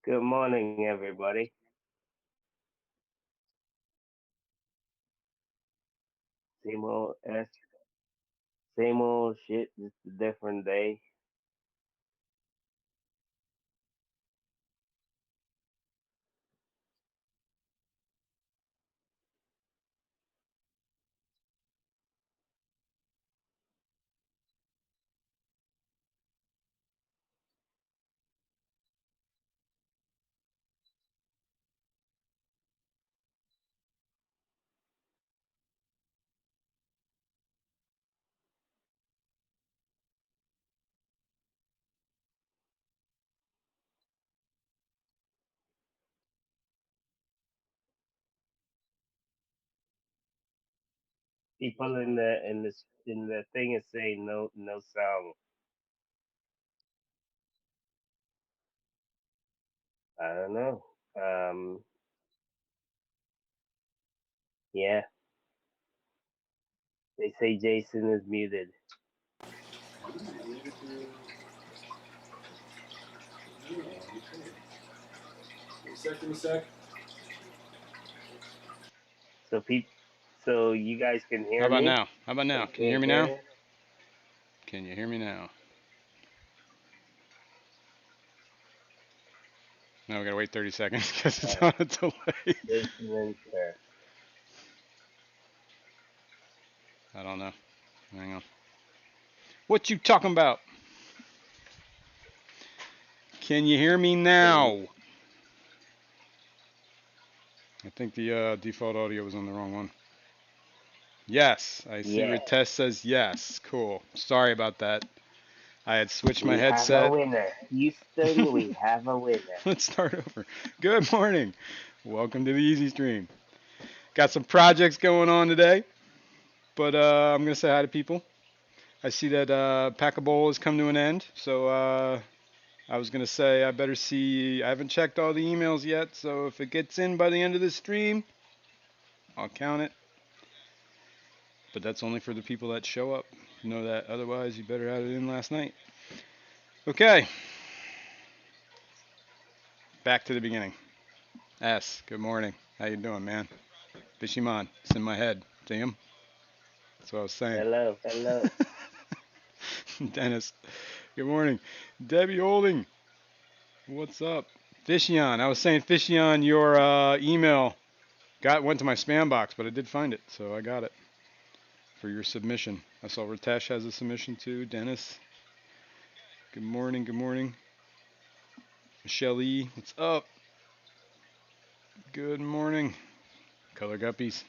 Good morning, everybody. Same old same old shit, just a different day. People in the thing is saying no sound. I don't know. Um, yeah, they say Jason is muted. Give me a sec. So so you guys can How hear about me, now? How about but now? you Can you hear can't me hear now? him. Can you hear me now? No, we gotta wait 30 seconds because it's Uh, on a delay. Jason and Sir. I don't know. Hang on. What you talking about? Can you hear me Can now? I think the default audio was on the wrong one. Yes, I see Yeah, Test says yes. Cool. Sorry about that. I had switched my we have a headset. winner, Houston. We have a winner. Let's start over. Good morning. Welcome to the Easy Stream. Got some projects going on today, but I'm gonna say hi to people. I see that Pack a Bowl has come to an end, so I was gonna say I better see. I haven't checked all the emails yet, so if it gets in by the end of the stream, I'll count it. But that's only for the people that show up. You know that. Otherwise, you better have it in last night. Okay, back to the beginning. S. Good morning. How you doing, man? Bishiman. It's in my head. See him? That's what I was saying. Hello, hello. Dennis. Good morning. Debbie Holding. What's up? Fishion. I was saying Fishion, your email went to my spam box, but I did find it, so I got it for your submission. I saw Ritesh has a submission too. Dennis, good morning, good morning. Michelle E, what's up? Good morning. Color Guppies.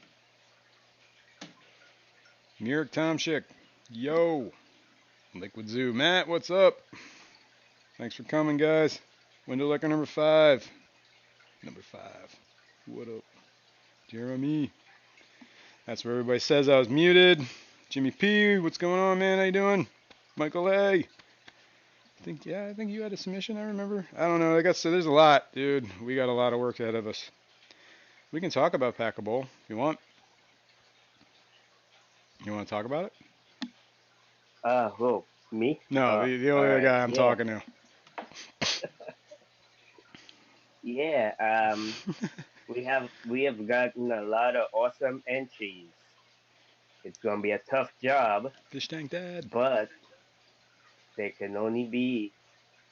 New York Tomchick, yo. Liquid Zoo, Matt, what's up? Thanks for coming, guys. Window liquor number 5. Number 5. What up? Jeremy. That's where everybody says I was muted. Jimmy P, what's going on, man? How you doing? Michael A. I think you had a submission. I remember. I don't know. I guess so. There's a lot, dude. We got a lot of work ahead of us. We can talk about Packable if you want. You want to talk about it? Who? Me? No, the All only other right. guy I'm Yeah, talking to. yeah. We have gotten a lot of awesome entries. It's gonna be a tough job, Fish Tank Dad. but there can only be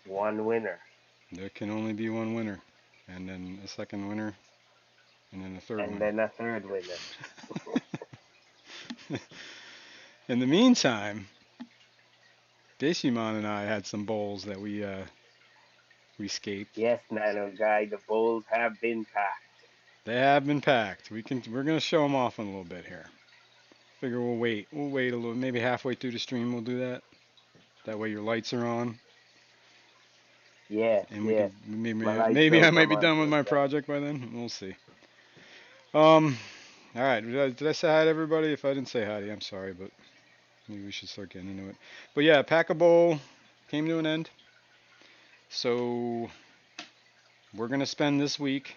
one winner, There can only be one winner, and then a second winner, and then a third and winner. then a third winner. In the meantime, Deshiman and I had some bowls that we escaped. Yes, Nano guy. The bowls have been packed. They have been packed. We're gonna show them off in a little bit here. Figure we'll wait. We'll wait a little. Maybe halfway through the stream we'll do that. That way your lights are on, Yeah, and we yeah. can My light maybe I shows might I'm be on done with to it my now. project by then. We'll see. Um. All right. Did I say hi to everybody? If I didn't say hi to you, I'm sorry, but maybe we should start getting into it. But yeah, Pack a Bowl came to an end. So we're gonna spend this week,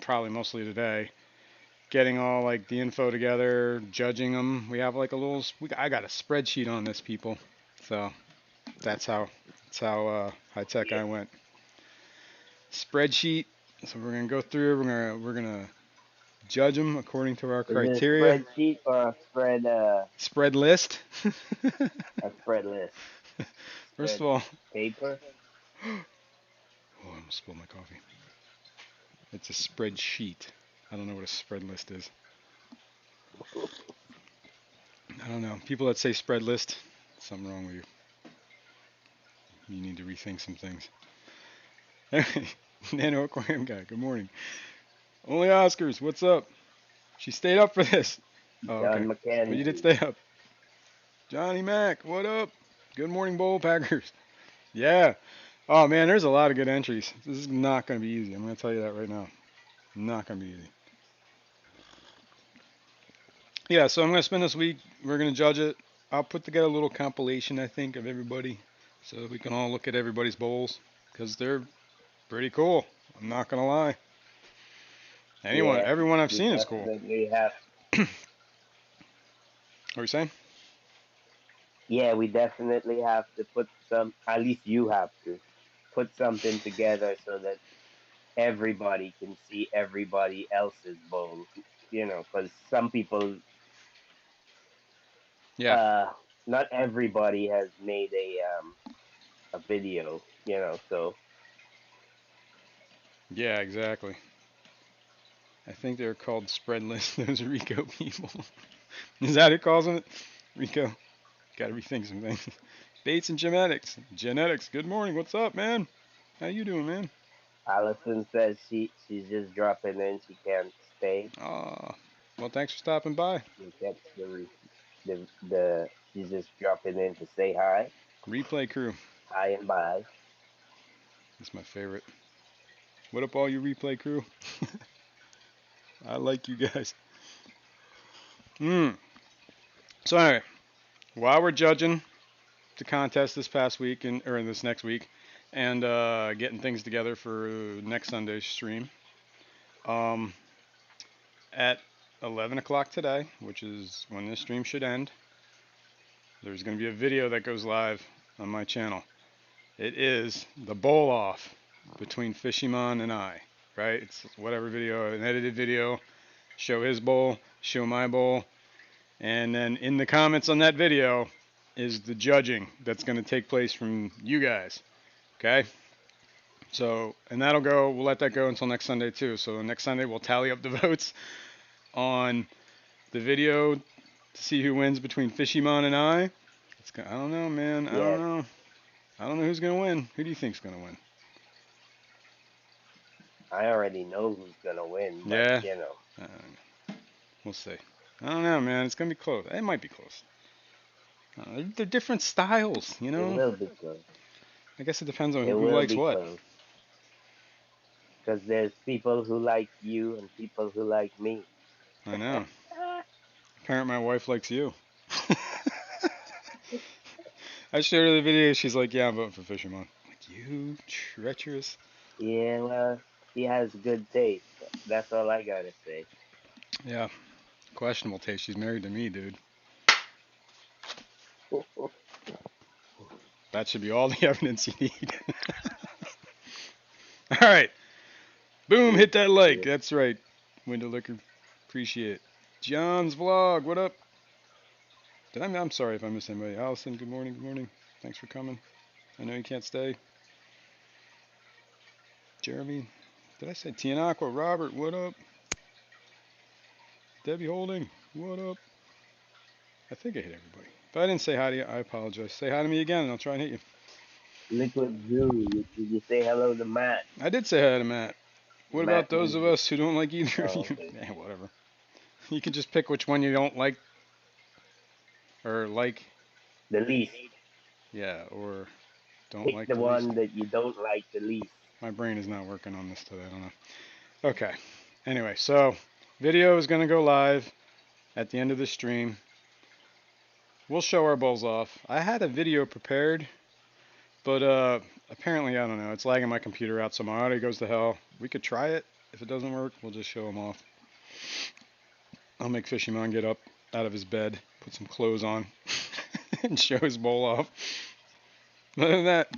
probably mostly today, getting all like the info together, judging them. We have like a little. I got a spreadsheet on this, people. So that's how high tech Yeah. I went. spreadsheet. So we're gonna go through. We're gonna judge them according to our Is it a criteria. spreadsheet or Spread list. a spread list? First Spread of all, paper? oh, I almost spilled my coffee. It's a spreadsheet. I don't know what a spread list is. I don't know. People that say spread list, something wrong with you. You need to rethink some things. Nano Aquarium guy, good morning. Only Oscars, what's up? She stayed up for this. Oh, okay. John But you did McKenzie. stay up. Johnny Mac, what up? Good morning, Bowl Packers. Yeah. Oh man, there's a lot of good entries. This is not going to be easy. I'm going to tell you that right now. Not going to be easy. Yeah, so I'm going to spend this week. We're going to judge it. I'll put together a little compilation, I think, of everybody, so that we can all look at everybody's bowls because they're pretty cool. I'm not going to lie. Yeah, Everyone I've we seen is cool. definitely have. What are you saying? Yeah, we definitely have to put some. At least you have to put something together so that everybody can see everybody else's bowl. Because some people, Yeah. uh, not everybody has made a video. So Yeah, exactly. I think they're called spread list. Those Rico people. Is that who calls them it? Rico. Got to rethink some things. Bates and genetics. Genetics. Good morning. What's up, man? How you doing, man? Allison says she's just dropping in. She can't stay. Ah, well, thanks for stopping by. She'll catch the she's just dropping in to say hi, Replay crew. hi and bye. That's my favorite. What up, all you replay crew? I like you guys. Hmm. So anyway, while we're judging the contest this past week or this next week, and getting things together for next Sunday's stream, um, at 11 o'clock today, which is when this stream should end, there's going to be a video that goes live on my channel. It is the bowl off between Fishymon and I, right? It's whatever video, an edited video, show his bowl, show my bowl, and then in the comments on that video is the judging that's going to take place from you guys, okay? So, and we'll let that go until next Sunday too. So next Sunday we'll tally up the votes on the video to see who wins between Fishymon and I. I don't know, man. I don't Yes, know. I don't know who's gonna win. Who do you think's gonna win? I already know who's gonna win, but Yeah, uh, we'll see. I don't know, man. It's gonna be close. It might be close. They're different styles, you it know. will be close. I guess it depends on It who will likes be what. close because there's people who like you and people who like me. I know. Apparently, my wife likes you. I showed her the video. She's like, "Yeah, I'm voting for Fisherman." I'm like, you treacherous. Yeah, well, she has good taste. That's all I gotta say. Yeah, questionable taste. She's married to me, dude. That should be all the evidence you need. All right. Boom, True, hit that like. true. That's right. Window Liquor. Appreciate it. John's vlog. What up? I'm sorry if I missed anybody. Allison, good morning. Good morning. Thanks for coming. I know you can't stay. Jeremy. Did I say Tianaqua? Robert, what up? Debbie Holding. What up? I think I hit everybody. If I didn't say hi to you, I apologize. Say hi to me again and I'll try and hit you. Liquid Zoo, did you say hello to Matt? I did say hi to Matt. What about Matt those needs of it. us who don't like either of Oh, you? okay. Eh, whatever. You can just pick which one you don't like or like. The least. Yeah, or don't Pick like the the least. one that you don't like the least. My brain is not working on this today. I don't know. Okay. Anyway, so video is going to go live at the end of the stream. We'll show our bowls off. I had a video prepared, but apparently I don't know. It's lagging my computer out, so my audio goes to hell. We could try it. If it doesn't work, we'll just show them off. I'll make Fishymon get up out of his bed, put some clothes on, and show his bowl off. Other than that,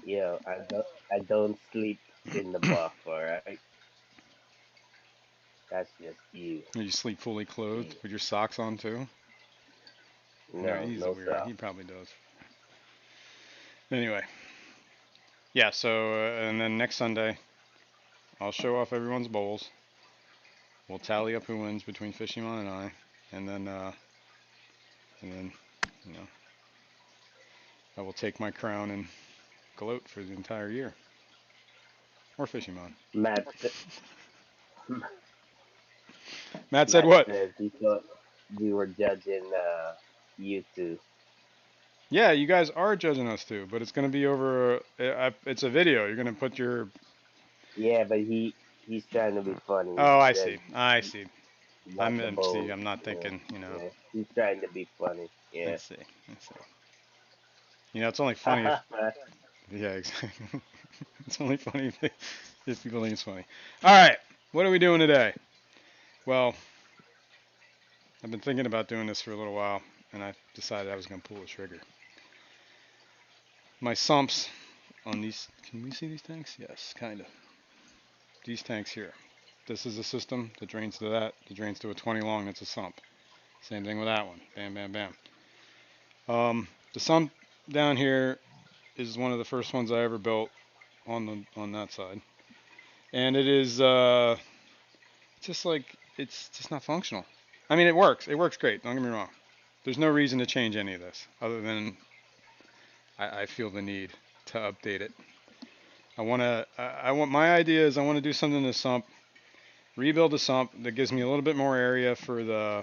I don't sleep. in the buff, all right? That's just you. You sleep fully clothed You. with your socks on too? No, No, he's a no weirdo. socks. He probably does. Anyway, yeah. So and then next Sunday, I'll show off everyone's bowls. We'll tally up who wins between Fishymon and I, and then you know I will take my crown and gloat for the entire year. Or Fishymon. Matt, Matt said Matt what? says he thought we were judging you two. Yeah, you guys are judging us too, but it's gonna be over. It's a video. You're gonna put your. Yeah, but he's trying to be funny. Oh, He I says see. I see. want the See. bowl. I'm not Yeah, thinking. yeah. He's trying to be funny. I Yeah. see. I see. It's only funny if. Yeah, exactly. It's only funny if people think it's funny. All right. What are we doing today? Well, I've been thinking about doing this for a little while, and I decided I was gonna pull the trigger. My sumps on these. Can we see these tanks? Yes, kind of. These tanks here. This is a system that drains to that drains to a 20 long. That's a sump. Same thing with that one. Bam, bam, bam. The sump down here is one of the first ones I ever built on that side, and it is just like it's just not functional. I mean, it works. It works great. Don't get me wrong. There's no reason to change any of this other than I feel the need to update it. I want my idea is I want to do something to the sump, rebuild the sump that gives me a little bit more area for the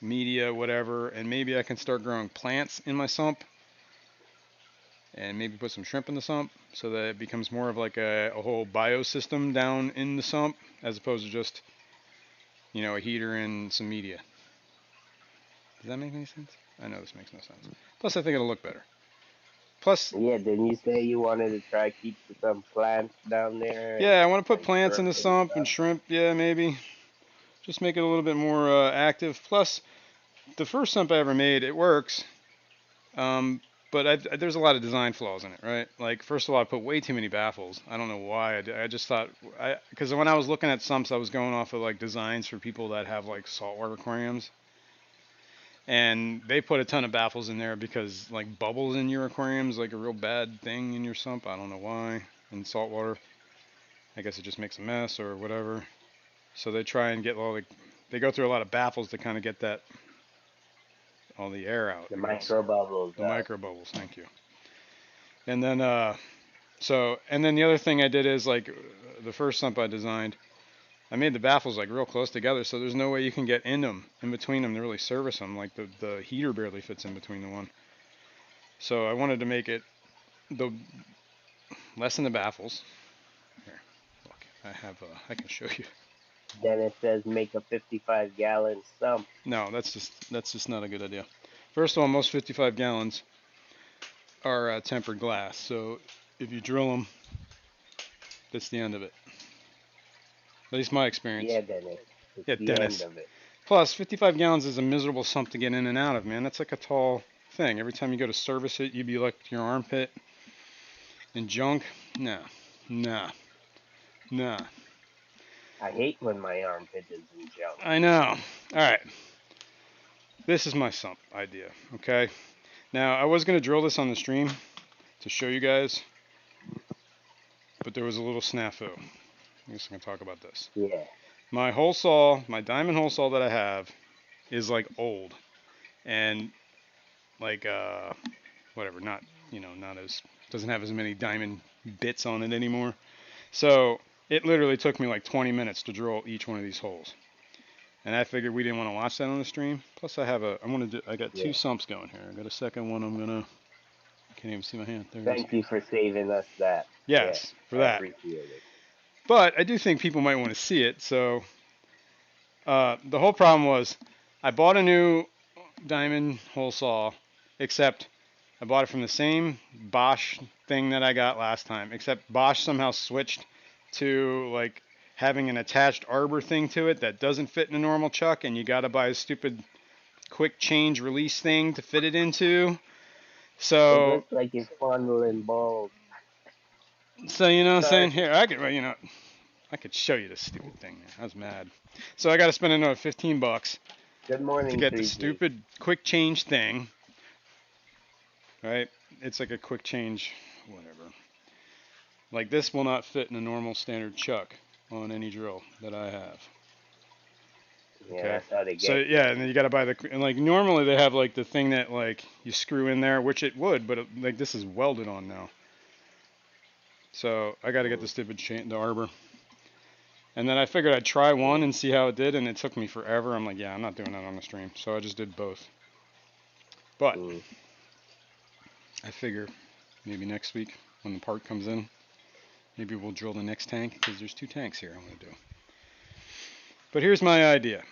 media, whatever, and maybe I can start growing plants in my sump and maybe put some shrimp in the sump so that it becomes more of like a whole biosystem down in the sump as opposed to just, a heater and some media. Does that make any sense? I know this makes no sense. Plus, I think it'll look better. Plus, Yeah, didn't you say you wanted to try keep some plants down there yeah, I want to put and plants in shrimp the and sump and stuff? shrimp. Yeah, maybe. Just make it a little bit more active. Plus, the first sump I ever made, it works. Um, but there's a lot of design flaws in it, right? Like, first of all, I put way too many baffles. I don't know why. I just thought, because when I was looking at sumps, I was going off of like designs for people that have like saltwater aquariums, and they put a ton of baffles in there because like bubbles in your aquarium is like a real bad thing in your sump. I don't know why. In saltwater, I guess it just makes a mess or whatever. So they try and get they go through a lot of baffles to kind of get that all the air out, The I guess. micro bubbles The out. micro bubbles. Thank you. And then and then the other thing I did is like the first sump I designed, I made the baffles like real close together, so there's no way you can get in them, in between them to really service them. Like the heater barely fits in between the one. So I wanted to make it the lessen the baffles. Here, look, I can show you. Then it says make a 55-gallon sump. No, that's just not a good idea. First of all, most 55 gallons are tempered glass, so if you drill them, that's the end of it. At least my experience. Yeah, Dennis. It's Yeah, the end Dennis. of it. Plus, 55 gallons is a miserable sump to get in and out of, man. That's like a tall thing. Every time you go to service it, you'd be like your armpit and junk. Nah, nah, nah. I hate when my armpit is in junk. I know. All right. This is my sump idea, okay? Now, I was going to drill this on the stream to show you guys, but there was a little snafu. I guess I can talk about this. Yeah. My hole saw, my diamond hole saw that I have is like old and like whatever, not not as doesn't have as many diamond bits on it anymore. So it literally took me like 20 minutes to drill each one of these holes. And I figured we didn't want to watch that on the stream. Plus I got two Yeah. sumps going here. I got a second one I can't even see my hand. There it is. Thank you for saving us that. Yeah. Yes, for I that. appreciate it. But I do think people might want to see it. So the whole problem was I bought a new diamond hole saw, except I bought it from the same Bosch thing that I got last time, except Bosch somehow switched to like having an attached arbor thing to it that doesn't fit in a normal chuck, and you got to buy a stupid quick change release thing to fit it into. It So looks like it's fondling balls. So you know what I'm saying? Start. Here, I could, I could show you this stupid thing. Man. I was mad. So I got to spend another $15 Good to morning, get the 3G. stupid quick change thing. Right? It's like a quick change, whatever. Like this will not fit in a normal standard chuck on any drill that I have. Yeah, Okay. that's how they So get you. yeah, and then you got to buy the and like normally they have like the thing that like you screw in there, which it would, but like this is welded on now. So I got to get the Mm, stupid the arbor. And then I figured I'd try one mm, and see how it did, and it took me forever. I'm like, yeah, I'm not doing that on the stream. So I just did both. But mm. I figure maybe next week when the part comes in, maybe we'll drill the next tank because there's two tanks here I want to do. But here's my idea.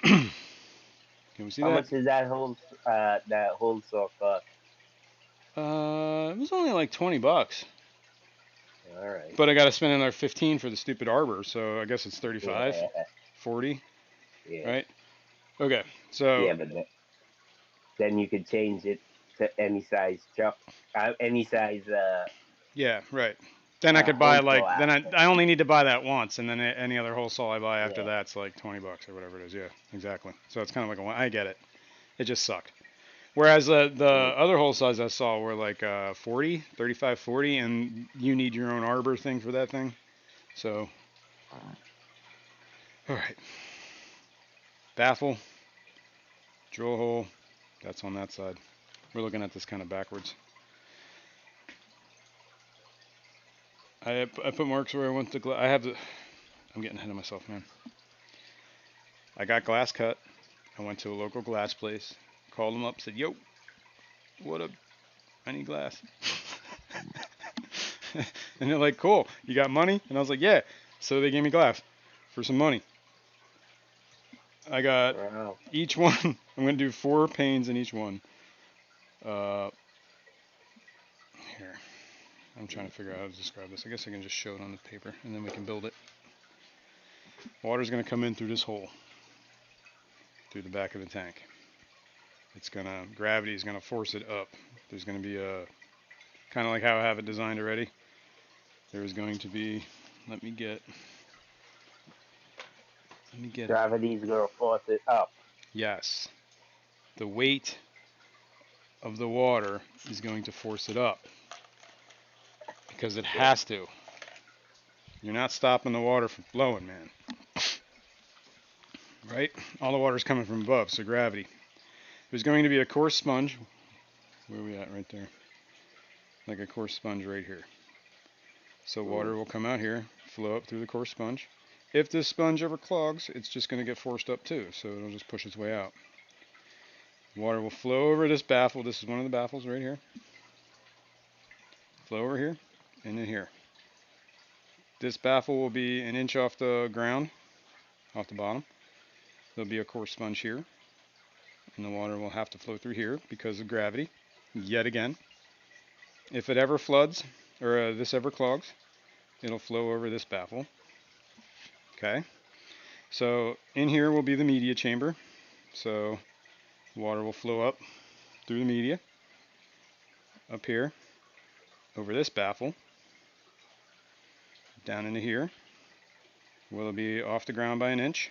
Can we see How that? much is that whole saw cost? It was only like $20, All right. but I got to spend another 15 for the stupid arbor, so I guess it's 35, Yeah, 40, yeah, right? Okay, so yeah. But then you could change it to any size chuck, any size yeah, right. Then I could buy hole saw like then I after. I only need to buy that once, and then any other whole saw I buy after Yeah. that's like $20 or whatever it is. Yeah, exactly. So it's kind of like I get it. It just sucked. Whereas the Mm. other hole size I saw were like 40, 35, 40, and you need your own arbor thing for that thing. So all right, baffle, drill hole. That's on that side. We're looking at this kind of backwards. I put marks where I want the I have the. I'm getting ahead of myself, man. I got glass cut. I went to a local glass place, called them up, said, "Yo, what up? I need glass." And they're like, "Cool, you got money?" And I was like, "Yeah." So they gave me glass for some money. I got Wow. each one. I'm gonna do 4 panes in each one. Uh, Here, I'm trying to figure out how to describe this. I guess I can just show it on the paper, and then we can build it. Water's gonna come in through this hole, through the back of the tank. Gravity is gonna force it up. There's gonna be a kind of like how I have it designed already. There is going to be, let me get, it. Gravity's gonna force it up. Yes, the weight of the water is going to force it up because it Yeah. has to. You're not stopping the water from flowing, man. Right? All the water is coming from above, so gravity. There's going to be a coarse sponge. Where are we at? Right there. Like a coarse sponge right here. So Mm. water will come out here, flow up through the coarse sponge. If this sponge ever clogs, it's just going to get forced up too, so it'll just push its way out. Water will flow over this baffle. This is one of the baffles right here. Flow over here and in here. This baffle will be an inch off the ground, off the bottom. There'll be a coarse sponge here, and the water will have to flow through here because of gravity. Yet again, if it ever floods or this ever clogs, it'll flow over this baffle. Okay, so in here will be the media chamber. So water will flow up through the media, up here, over this baffle, down into here. Will be off the ground by an inch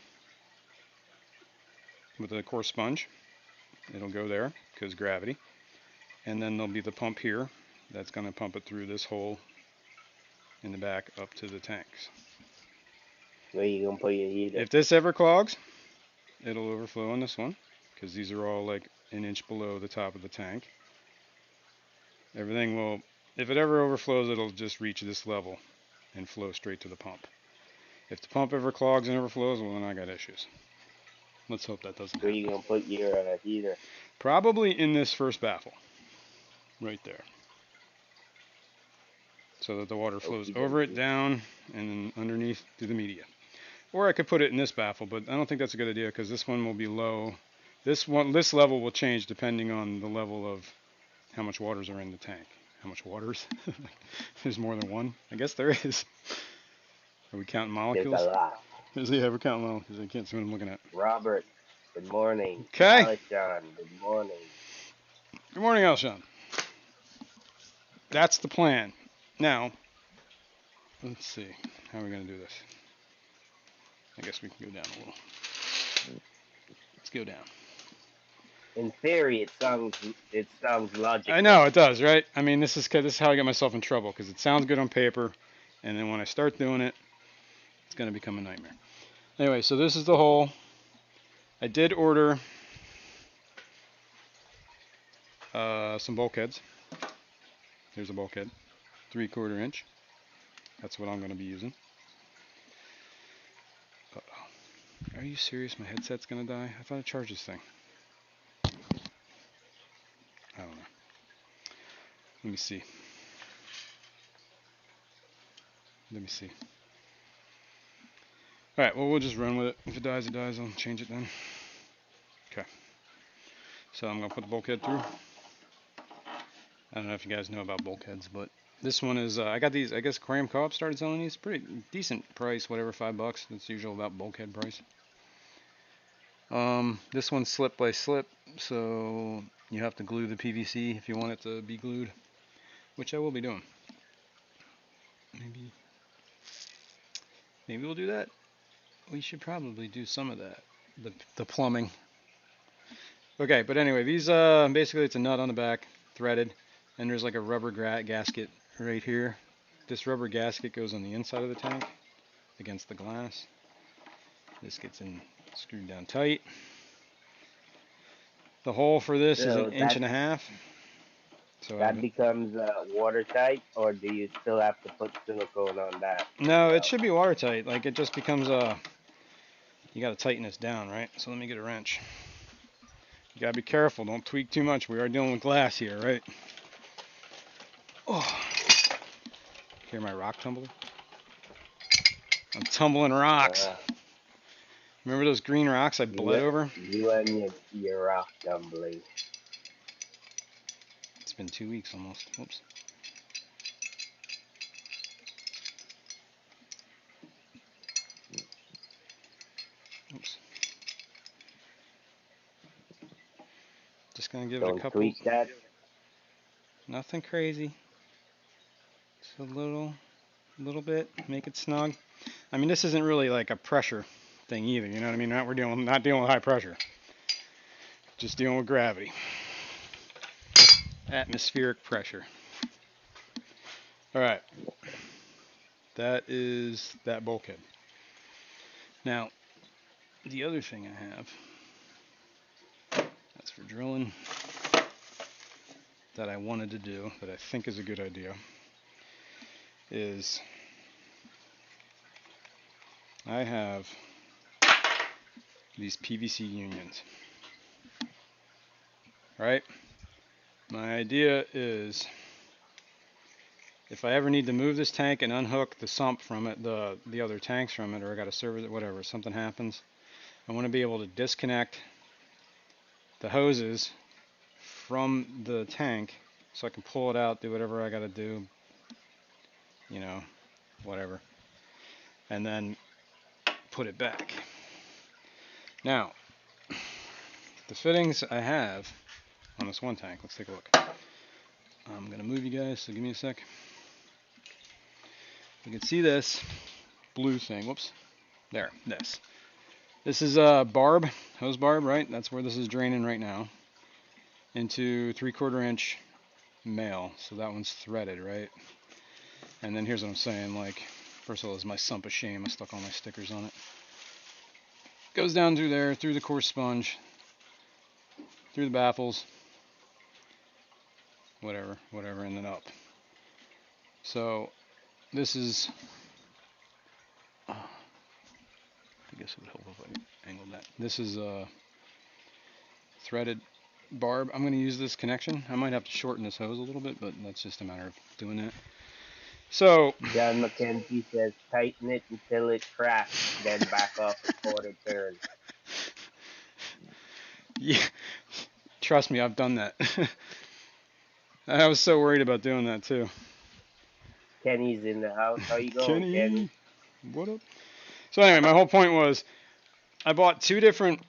with a coarse sponge. It'll go there because gravity. And then there'll be the pump here that's going to pump it through this hole in the back up to the tanks. Where you gonna put your heater? If this ever clogs, it'll overflow on this one because these are all like an inch below the top of the tank. Everything will, if it ever overflows, it'll just reach this level and flow straight to the pump. If the pump ever clogs and overflows, well, then I got issues. Let's hope that doesn't Where you happen. gonna put your heater? Probably in this first baffle, right there, so that the water flows Okie over it, dokie. down, and then underneath to the media. Or I could put it in this baffle, but I don't think that's a good idea because this one will be low. This level will change depending on the level of how much waters are in the tank. How much waters? There's more than one. I guess there is. Are we counting There's a molecules? lot. Yeah, we're counting molecules. I can't see what I'm looking at. Robert, good morning. Okay. Alishon, good morning. Good morning, Alshon. That's the plan. Now, let's see. How are we going to do this? I guess we can go down a little. Let's go down. In theory, it sounds I know logical. it does, right? I mean, this is how I get myself in trouble because it sounds good on paper, and then when I start doing it, it's going to become a nightmare. Anyway, so this is the hole. I did order some bulkheads. Here's a bulkhead, 3/4 inch. That's what I'm going to be using. Uh-oh. Are you serious? My headset's going to die? I thought I charged this thing. I don't know. Let me see. Let me see. Alright, well, we'll just run with it. If it dies, it dies. I'll change it then. Okay. So I'm going to put the bulkhead through. I don't know if you guys know about bulkheads, but this one is, I got these, I guess Cram Co-op started selling these. Pretty decent price, whatever, $5. That's usual about bulkhead price. This one's slip by slip, so you have to glue the PVC if you want it to be glued, which I will be doing. Maybe we'll do that. We should probably do some of that. The plumbing. Okay, but anyway, these basically it's a nut on the back, threaded, and there's like a rubber gasket right here. This rubber gasket goes on the inside of the tank against the glass. This gets in screwed down tight. The hole for this is an So inch and a half. So that becomes watertight, or do you still have to put silicone on that as no, it well? should be watertight. Like it just becomes you got to tighten this down, right? So let me get a wrench. You got to be careful. Don't tweak too much. We are dealing with glass here, right? Oh, hear my rock tumbling? I'm tumbling rocks. Uh, Remember those green rocks I you, bled over? you and your rock tumbling. It's been 2 weeks almost. Whoops. Oops. Just gonna give it a Don't couple. tweak that. Nothing crazy. Just a little bit. Make it snug. I mean, this isn't really like a pressure thing either. You know what I mean? We're not dealing with high pressure. Just dealing with gravity. Atmospheric pressure. All right. That is that bulkhead. Now, the other thing I have, that's for drilling, that I wanted to do, that I think is a good idea, is I have these PVC unions, right? My idea is if I ever need to move this tank and unhook the sump from it, the other tanks from it, or I got to service it, whatever, something happens, I want to be able to disconnect the hoses from the tank so I can pull it out, do whatever I got to do, you know, whatever, and then put it back. Now, the fittings I have on this one tank, let's take a look. I'm going to move you guys, so give me a sec. You can see this blue thing. Whoops. There, this. This is a barb, hose barb, right? That's where this is draining right now. Into 3/4 inch male. So that one's threaded, right? And then here's what I'm saying, like, first of all, this is my sump of shame. I stuck all my stickers on it. Goes down through there, through the coarse sponge, through the baffles, whatever, and then up. So this is, I guess it would help if I angled that. This is a threaded barb. I'm going to use this connection. I might have to shorten this hose a little bit, but that's just a matter of doing that. So, John McKenzie says, tighten it until it cracks, then back off a quarter turn. yeah, trust me, I've done that. I was so worried about doing that too. Kenny's in the house. How you going, Kenny? Kenny, what up? So anyway, my whole point was I bought two different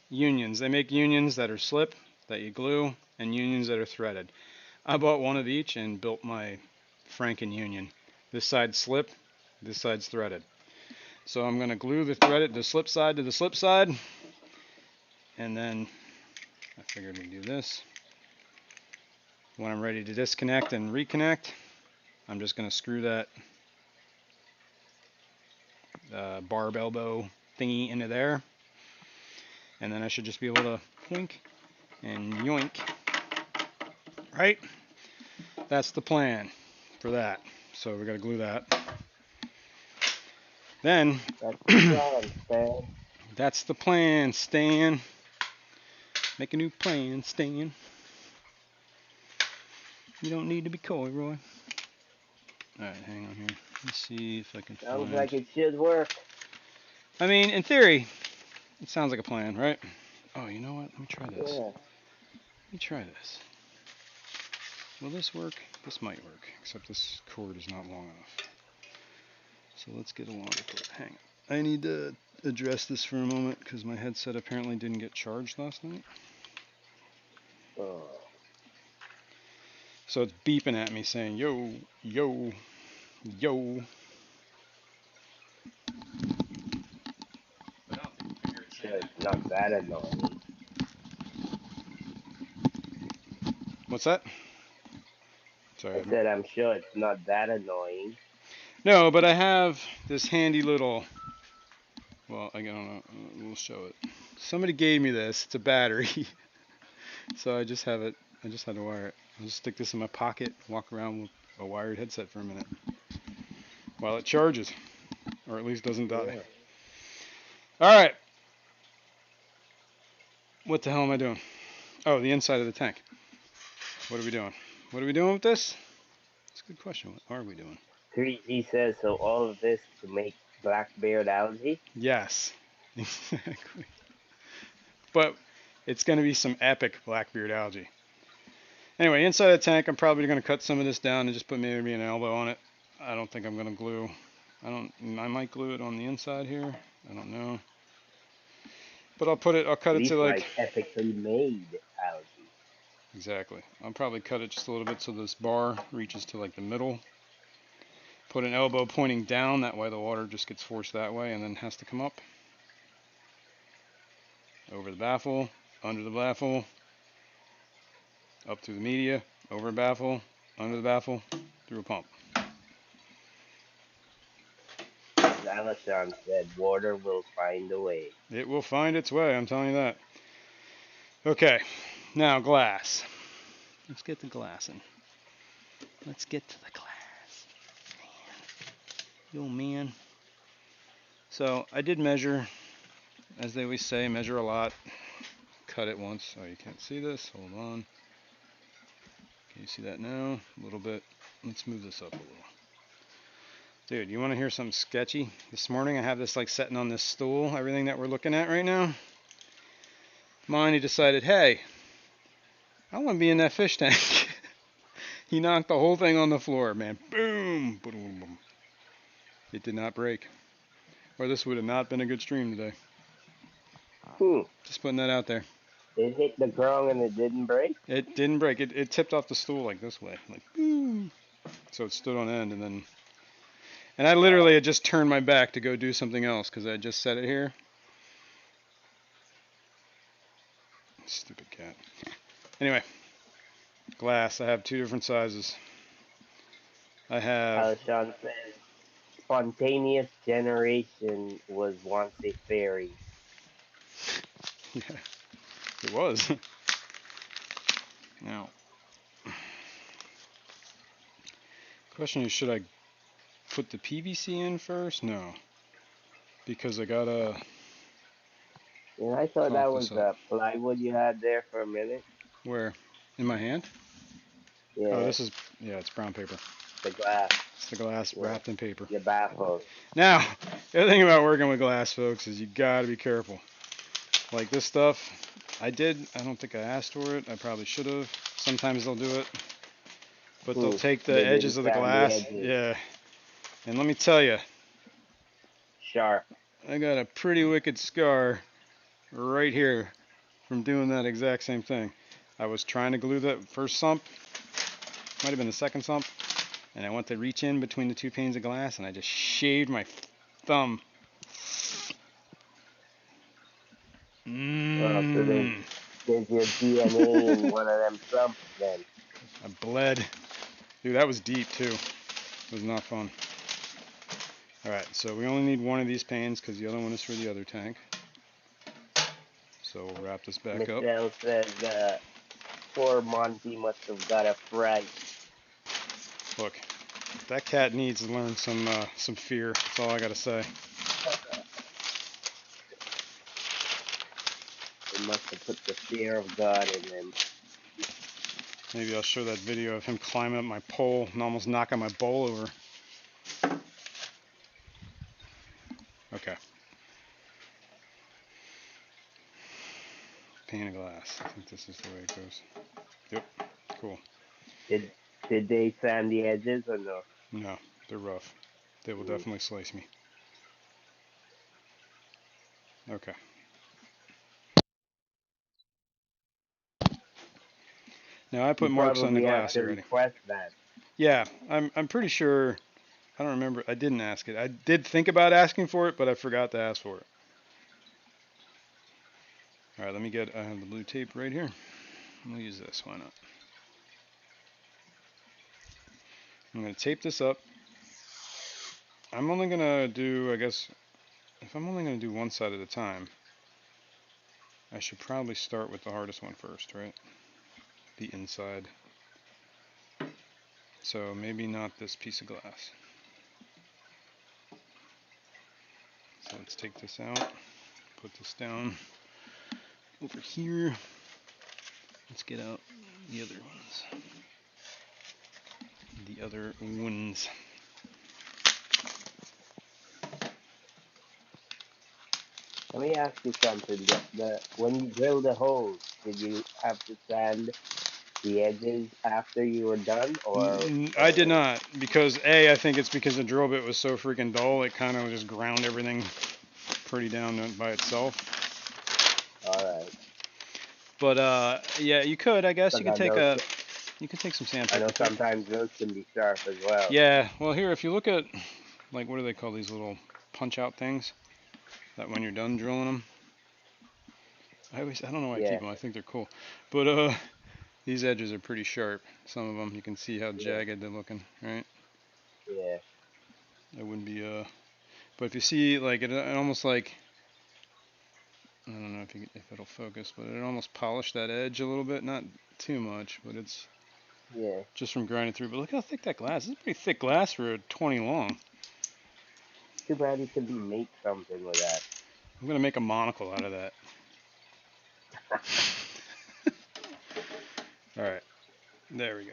unions. They make unions that are slip, that you glue, and unions that are threaded. I bought one of each and built my Franken union. This side's slip, this side's threaded. So I'm going to glue the slip side to the slip side, and then I figured we'd do this. When I'm ready to disconnect and reconnect, I'm just going to screw that barb elbow thingy into there, and then I should just be able to poink and yoink. Right? That's the plan for that. So we got to glue that. Then That's the plan, Stan. that's the plan, Stan. Make a new plan, Stan. You don't need to be coy, Roy. Alright, hang on here. Let's see if I can Sounds find. like it should work. I mean, in theory, it sounds like a plan, right? Oh, you know what? Let me try this. Yeah. Let me try this. Will this work? This might work, except this cord is not long enough. So let's get a longer cord. Hang on. I need to address this for a moment because my headset apparently didn't get charged last night. Oh. So it's beeping at me saying, yo, yo, yo. But I don't think you can hear it Sure, saying it's not that annoying. that. What's that? I Sorry. said I'm sure it's not that annoying. No, but I have this handy little, well, I don't know, we'll show it. Somebody gave me this. It's a battery. So I just have it. I just had to wire it. I'll just stick this in my pocket, walk around with a wired headset for a minute while it charges, or at least doesn't die. Yeah. All right. What the hell am I doing? Oh, the inside of the tank. What are we doing? What are we doing with this? That's a good question. What are we doing? 3G says so. All of this to make blackbeard algae. Yes, exactly. But it's going to be some epic blackbeard algae. Anyway, inside the tank, I'm probably going to cut some of this down and just put maybe an elbow on it. I don't think I'm going to glue. I might glue it on the inside here. I don't know. But I'll cut At it to least like, like ethically made algae. exactly. I'll probably cut it just a little bit so this bar reaches to like the middle. Put an elbow pointing down, that way the water just gets forced that way and then has to come up. Over the baffle, under the baffle, up through the media, over a baffle, under the baffle, through a pump. As Alashon said, water will find a way. It will find its way, I'm telling you that. Okay, now glass. Let's get the glass in. Let's get to the glass. Man. Yo, man. So I did measure, as they always say, measure a lot. Cut it once. Oh, you can't see this. Hold on. Can you see that now? A little bit. Let's move this up a little. Dude, you want to hear something sketchy? This morning I have this like sitting on this stool, everything that we're looking at right now. Monty decided, hey, I want to be in that fish tank. He knocked the whole thing on the floor, man. Boom! Boom, boom. It did not break. Or this would have not been a good stream today. Just putting that out there. It hit the ground and it didn't break? It didn't break. It tipped off the stool like this way. Like, boom. So it stood on end and then... And I literally had just turned my back to go do something else because I just set it here. Stupid cat. Anyway, glass. I have two different sizes. I have... Alashon says, spontaneous generation was once a fairy. Yeah, it was. Now, question is, should I put the PVC in first? No, because I gotta Yeah, I thought caulk that this was up. plywood you had there for a minute. Where? In my hand? Oh, Yeah, this is, yeah, it's brown paper. the glass. It's the glass Yeah, wrapped in paper. your baffles. Now, the other thing about working with glass, folks, is you gotta be careful. Like this stuff, I don't think I asked for it. I probably should have. Sometimes they'll do it. But they'll take the They edges didn't of the sand the glass. edges. Yeah. And let me tell you, Sharp. I got a pretty wicked scar right here from doing that exact same thing. I was trying to glue that first sump, might have been the second sump, and I went to reach in between the two panes of glass, and I just shaved my thumb. Oh, so Mmm. there's your DNA in one of them clumps then. I bled. Dude, that was deep too. It was not fun. Alright, so we only need one of these panes because the other one is for the other tank. So we'll wrap this back up. Michelle says, poor Monty must have got a fright. Look, that cat needs to learn some fear. That's all I gotta say. They must have put the fear of God in him. Maybe I'll show that video of him climbing up my pole and almost knocking my bowl over. Okay. Pane of glass. I think this is the way it goes. Yep. Cool. Did did they sand the edges or no? No, they're rough. They will Mm. definitely slice me. Okay. Now I You put marks on the probably have glass to already. request that. Yeah, I'm pretty sure. I don't remember. I didn't ask it. I did think about asking for it, but I forgot to ask for it. All right, let me get. I have the blue tape right here. We'll use this. Why not? I'm gonna tape this up. I'm only gonna do. I guess if I'm only gonna do one side at a time, I should probably start with the hardest one first, right? The inside. So maybe not this piece of glass. So let's take this out. Put this down over here. Let's get out the other ones. The other ones. Let me ask you something. The when you drill the holes, did you have to sand the edges after you were done, I did or not because I think it's because the drill bit was so freaking dull. It kind of just ground everything pretty down by itself. all right? But yeah, you could. I guess you Because could take a. You could take some I know sandpaper too. sometimes those can be sharp as well. Yeah. Well, here, if you look at like what do they call these little punch out things that when you're done drilling them, I don't know why I keep Yeah, them. I think they're cool. But these edges are pretty sharp. Some of them you can see how yeah, jagged they're looking, right? yeah. It wouldn't be But if you see like it almost like I don't know if it'll focus, but it almost polished that edge a little bit, not too much, but it's Yeah. just from grinding through. But look how thick that glass is. It's pretty thick glass for a 20 long. Too bad you couldn't make something with that. I'm gonna make a monocle out of that. All right, there we go.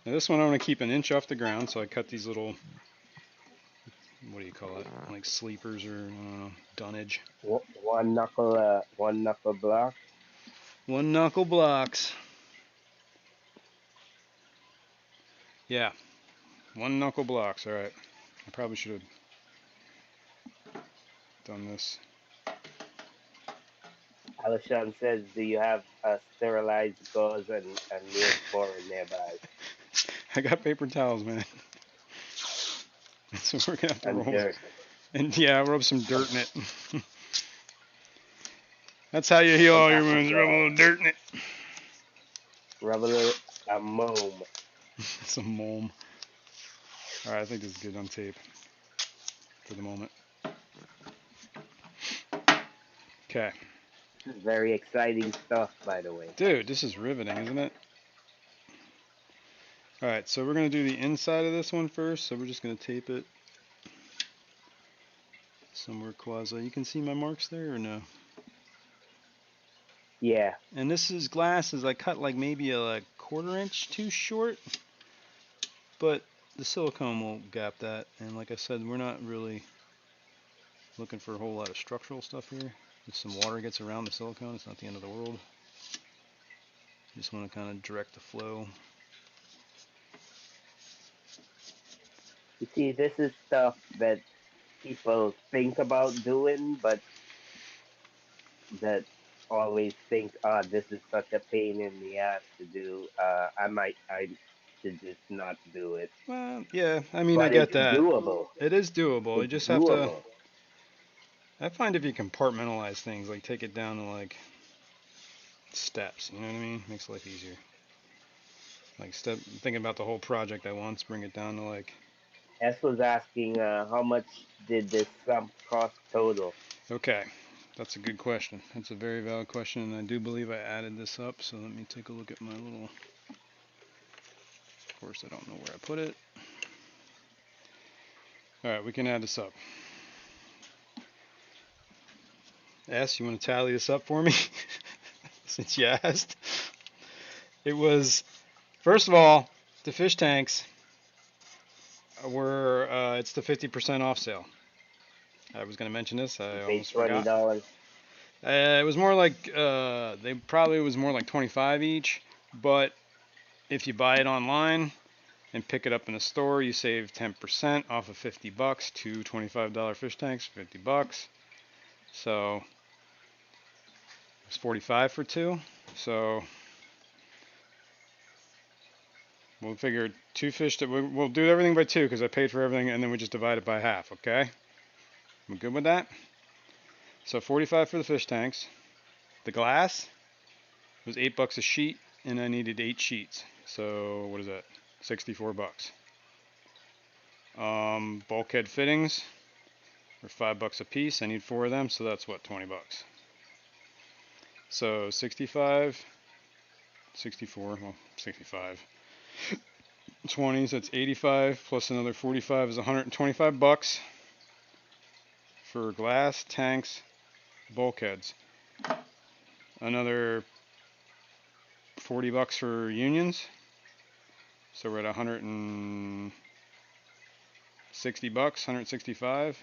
Now this one I want to keep an inch off the ground, so I cut these little, what do you call it, like sleepers or dunnage. One knuckle block. One knuckle blocks. Yeah, one knuckle blocks. All right. I probably should have done this. Alishon says, "Do you have sterilized gauze and Neosporin nearby?" I got paper towels, man. So we're gonna have to And roll. dirt. And yeah, rub some dirt in it. That's how you heal On all your top of wounds. Rub a little dirt in it. rub a little a moam. Some mold. All right, I think this is good on tape for the moment. Okay, This is very exciting stuff, by the way. dude, this is riveting, isn't it? All right, so we're gonna do the inside of this one first. So we're just gonna tape it somewhere quasi. You can see my marks there or no? Yeah. And this is glasses I cut like maybe a quarter inch too short, but the silicone will gap that. And like I said, we're not really looking for a whole lot of structural stuff here. If some water gets around the silicone, it's not the end of the world. Just want to kind of direct the flow. You see, this is stuff that people think about doing, but that always think, "Ah, this is such a pain in the ass to do." I might, I to just not do it. Well, yeah, I mean, I But get it's that. doable. It is doable. You It's just have to. doable. I find if you compartmentalize things, like take it down to like steps, you know what I mean? Makes life easier. Like thinking about the whole project at once, bring it down to like. S was asking, how much did this sump cost total? Okay, that's a good question. That's a very valid question, and I do believe I added this up. So let me take a look at my little. Of course, I don't know where I put it. All right, we can add this up. S, you want to tally this up for me? Since you asked. It was, first of all, the fish tanks were, it's the 50% off sale. I was going to mention this, You I paid almost forgot. $20. It was more like, they probably was more like 25 each, but if you buy it online and pick it up in the store, you save 10% off of $50, two $25 fish tanks, $50. So it's 45 for two. So we'll figure two fish. We'll do everything by two because I paid for everything, and then we just divide it by half. Okay, I'm good with that. So 45 for the fish tanks. The glass was $8 a sheet, and I needed 8 sheets. So what is that? $64. Bulkhead fittings are $5 a piece. I need 4 of them, so that's what, $20. So 65, 64, well 65, 20, so that's 85 plus another 45 is $125 for glass, tanks, bulkheads. Another $40 for unions. So we're at $160, 165.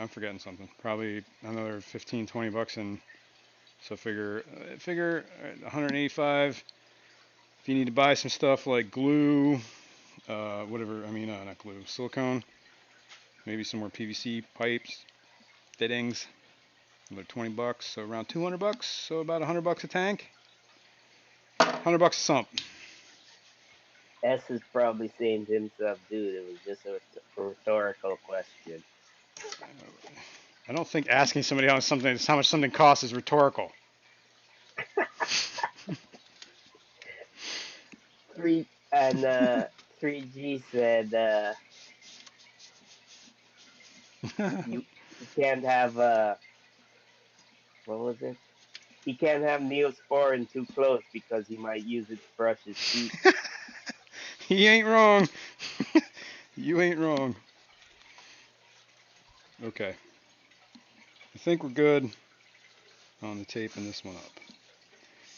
I'm forgetting something. Probably another 15, $20, and so figure 185. If you need to buy some stuff like glue, whatever. I mean, not glue, silicone. Maybe some more PVC pipes, fittings. Another $20, so around $200. So about $100 a tank. $100 a sump. S is probably saying to himself, dude, it was just a rhetorical question. I don't think asking somebody how much something costs is rhetorical. Three and 3G said, he can't have what was it? He can't have Neosporin too close because he might use it to brush his teeth. He ain't wrong. You ain't wrong. Okay. I think we're good on the taping this one up.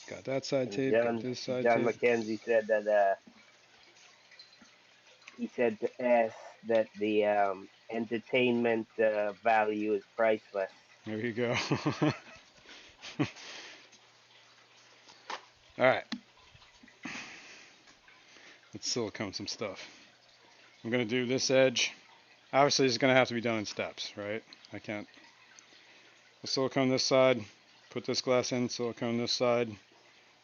Got that side And tape, got John this side John tape. McKenzie said that he said to S that the entertainment value is priceless. There you go. Alright, let's silicone some stuff. I'm going to do this edge. Obviously, it's going to have to be done in steps, right? I can't. I'll silicone this side, put this glass in, silicone this side.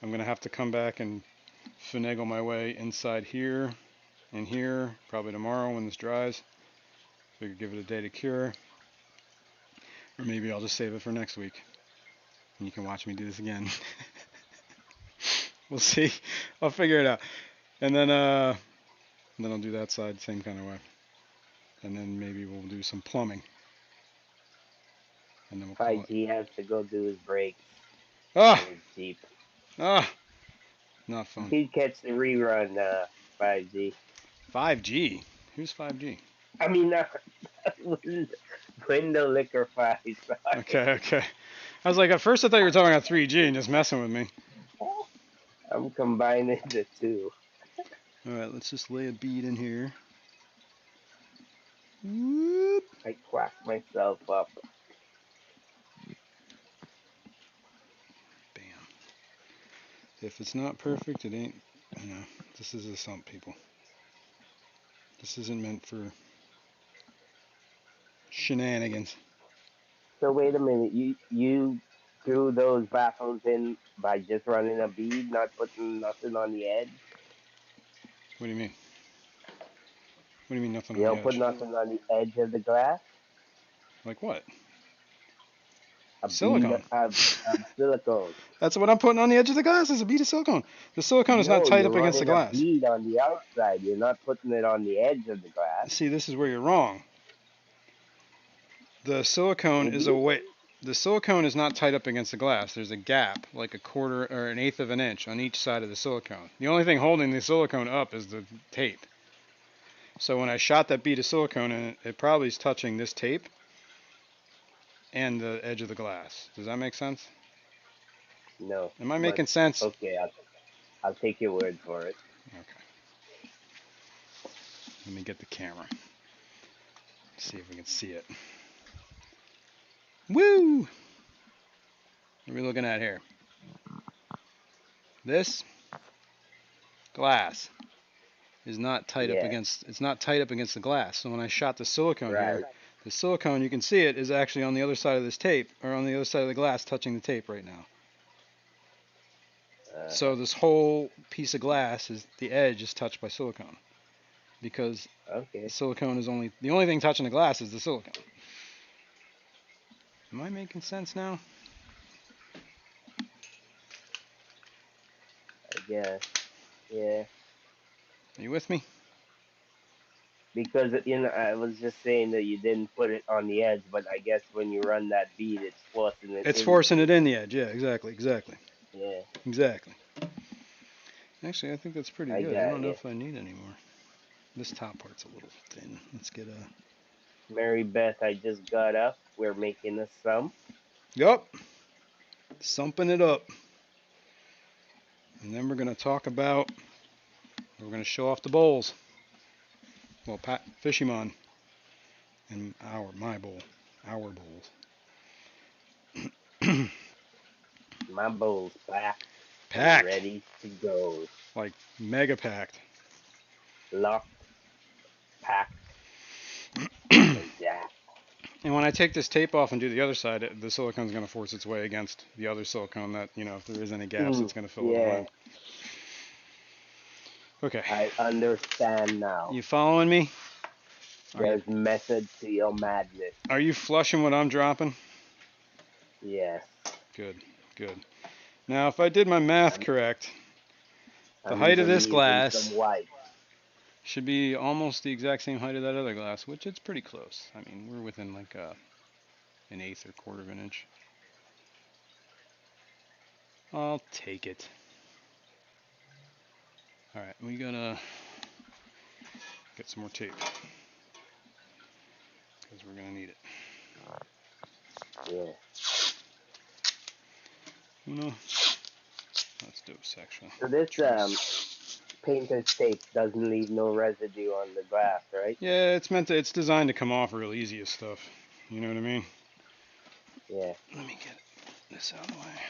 I'm going to have to come back and finagle my way inside here and here, probably tomorrow when this dries. Figure give it a day to cure. Or maybe I'll just save it for next week. And you can watch me do this again. We'll see. I'll figure it out. And then I'll do that side same kind of way. And then maybe we'll do some plumbing. And then we'll call it. 5G has to go do his brakes Ah! on his Jeep. Ah! Not fun. He'd catch the rerun 5G. 5G? Who's 5G? I mean, window liquor 5. Sorry. Okay, okay. I was like, at first I thought you were talking about 3G and just messing with me. I'm combining the two. Alright, let's just lay a bead in here. Whoop. I quacked myself up. Bam. If it's not perfect, it ain't, this is a sump, people. This isn't meant for shenanigans. So wait a minute. You screw those baffles in by just running a bead, not putting nothing on the edge? What do you mean? What do you mean nothing You on the don't put edge? nothing on the edge of the glass? Like what? A bead Silicone. of silicone. That's what I'm putting on the edge of the glass is a bead of silicone. The silicone is not No, tight you're up against the running a glass. bead on the outside. You're not putting it on the edge of the glass. See, this is where you're wrong. The silicone Would is a you? way. The silicone is not tight up against the glass. There's a gap, like a quarter or an eighth of an inch on each side of the silicone. The only thing holding the silicone up is the tape. So when I shot that bead of silicone in, it probably is touching this tape and the edge of the glass. Does that make sense? No. Am I But making sense? okay, I'll take your word for it. Okay. Let me get the camera. See if we can see it. Woo! What are we looking at here? This glass is not tight up Yeah. against. It's not tight up against the glass. So when I shot the silicone here, Right. the silicone, you can see it, is actually on the other side of this tape, or on the other side of the glass, touching the tape right now. So Uh, this whole piece of glass is the edge is touched by silicone because the okay. silicone is only the only thing touching the glass is the silicone. Am I making sense now? I guess. Yeah. Are you with me? Because I was just saying that you didn't put it on the edge, but I guess when you run that bead, it's forcing it It's forcing it into. in the edge. Yeah, exactly, Yeah. exactly. Actually, I think that's pretty I good. I got don't know you. if I need any more. This top part's a little thin. Let's get a. Mary Beth, I just got up. We're making a sum. Yup, sumping it up. And then we're going to talk about. We're going to show off the bowls. Well, Fishymon and my bowl. Our bowls. My bowl's packed and Packed. ready to go. Like mega packed. Locked, packed, and jacked. And when I take this tape off and do the other side, the silicone's going to force its way against the other silicone that, if there is any gaps, it's going to fill it all Yeah, in. Okay. I understand now. You following me? Are you There's method to your madness. are you flushing what I'm dropping? Yes. Good. Good. Now, if I did my math I'm, correct, the I'm height of even this using some glass white. should be almost the exact same height of that other glass, which it's pretty close. I mean, we're within like an eighth or quarter of an inch. I'll take it. All right, we gotta get some more tape because we're gonna need it. Yeah. Uno, let's do a section. So this Tres. painter's tape doesn't leave no residue on the glass, right? Yeah, it's designed to come off real easy as stuff. You know what I mean? Yeah. Let me get this out of the way.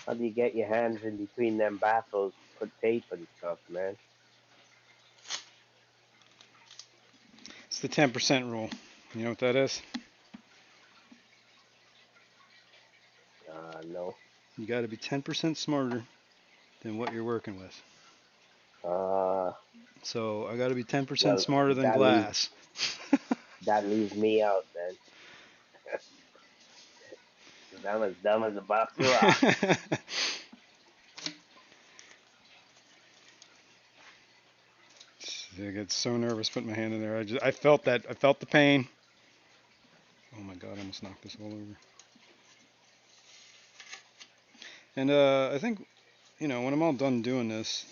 How do you get your hands in between them baffles, put tape and stuff, man? It's the 10% rule. You know what that is? No. You got to be 10% smarter than what you're working with. Uh, So I got to be 10% well, smarter than glass. that leaves me out then. 'Cause I'm as dumb as a box of rocks. I get so nervous putting my hand in there. I felt that. I felt the pain. Oh my god, I almost knocked this all over. And I think, when I'm all done doing this,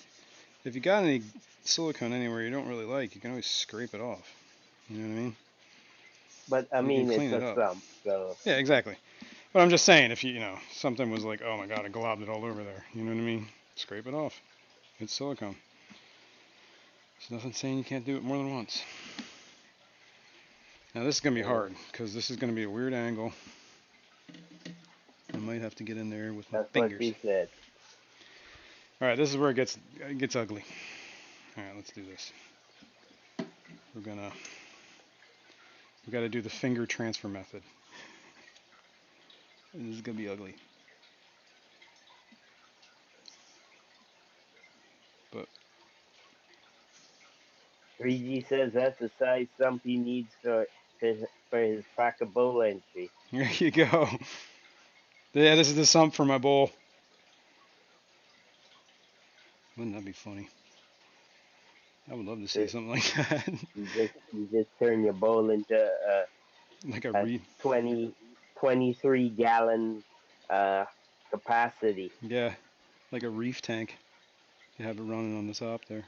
if you got any silicone anywhere you don't really like, you can always scrape it off. You know what I mean? But I You can mean, clean it's it a up. sump, so Yeah, exactly. But I'm just saying, if something was like, oh my god, I globbed it all over there. You know what I mean? Scrape it off. It's silicone. There's nothing saying you can't do it more than once. Now this is going to be yeah, hard, because this is going to be a weird angle. I might have to get in there with my that's what fingers. she said. Alright, this is where it gets ugly. Alright, let's do this. we got to do the finger transfer method. This is gonna be ugly. But 3G says that's the size Stumpy needs for his pack of bowl entry. there you go. Yeah, this is the sump for my bowl. Wouldn't that be funny? I would love to see So something like that. you just turn your bowl into Like a a 20 23 gallon uh capacity. yeah, like a reef tank. You have it running on the top there.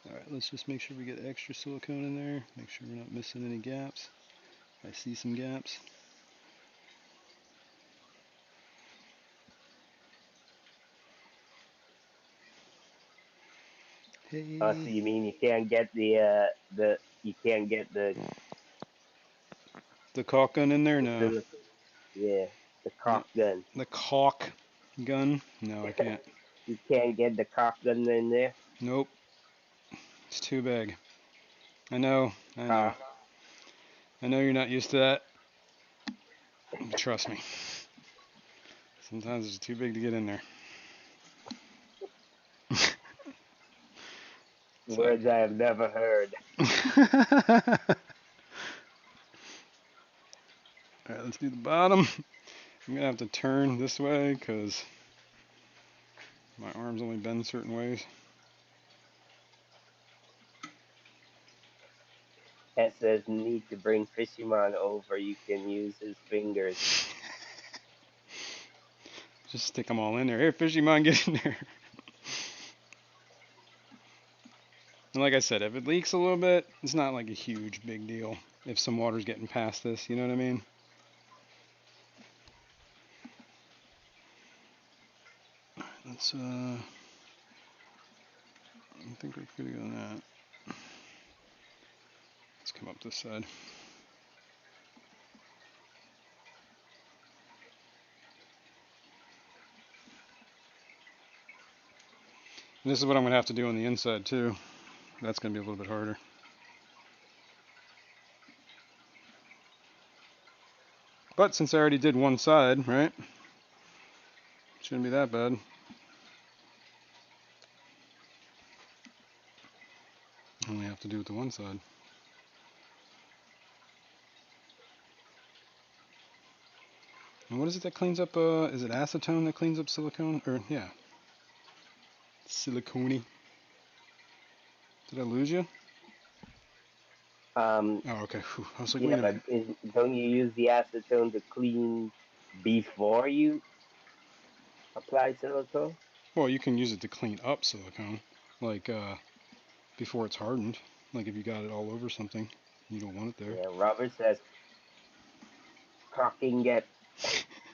All right, let's just make sure we get extra silicone in there. Make sure we're not missing any gaps. I see some gaps. So Hey, you mean you can't get the you can't get the caulk gun in there? the No. silicone? Yeah, the No. cock gun. The caulk gun? No, I can't. You can't get the cock gun in there. Nope. It's too big. I know. I know. Uh, I know you're not used to that. But trust me. Sometimes it's too big to get in there. It's like. Words I have never heard. Alright, let's do the bottom. I'm gonna have to turn this way because my arms only bend certain ways. It says need to bring Fishymon over. You can use his fingers. Just stick them all in there. Here, fishy man, get in there. And like I said, if it leaks a little bit, it's not like a huge big deal. If some water's getting past this, you know what I mean? Let's I think we're pretty good on that. Let's come up this side. And this is what I'm gonna have to do on the inside too. That's gonna be a little bit harder. But since I already did one side, right? Shouldn't be that bad. Only have to do it to one side. And what is it that cleans up? Is it acetone that cleans up silicone? Or yeah, silicone. Did I lose you? Um, Oh, okay. Whew. I was like, yeah, wait a but minute. don't you use the acetone to clean before you apply silicone? Well, you can use it to clean up silicone, like before it's hardened. Like if you got it all over something, you don't want it there. Yeah, Robert says caulking get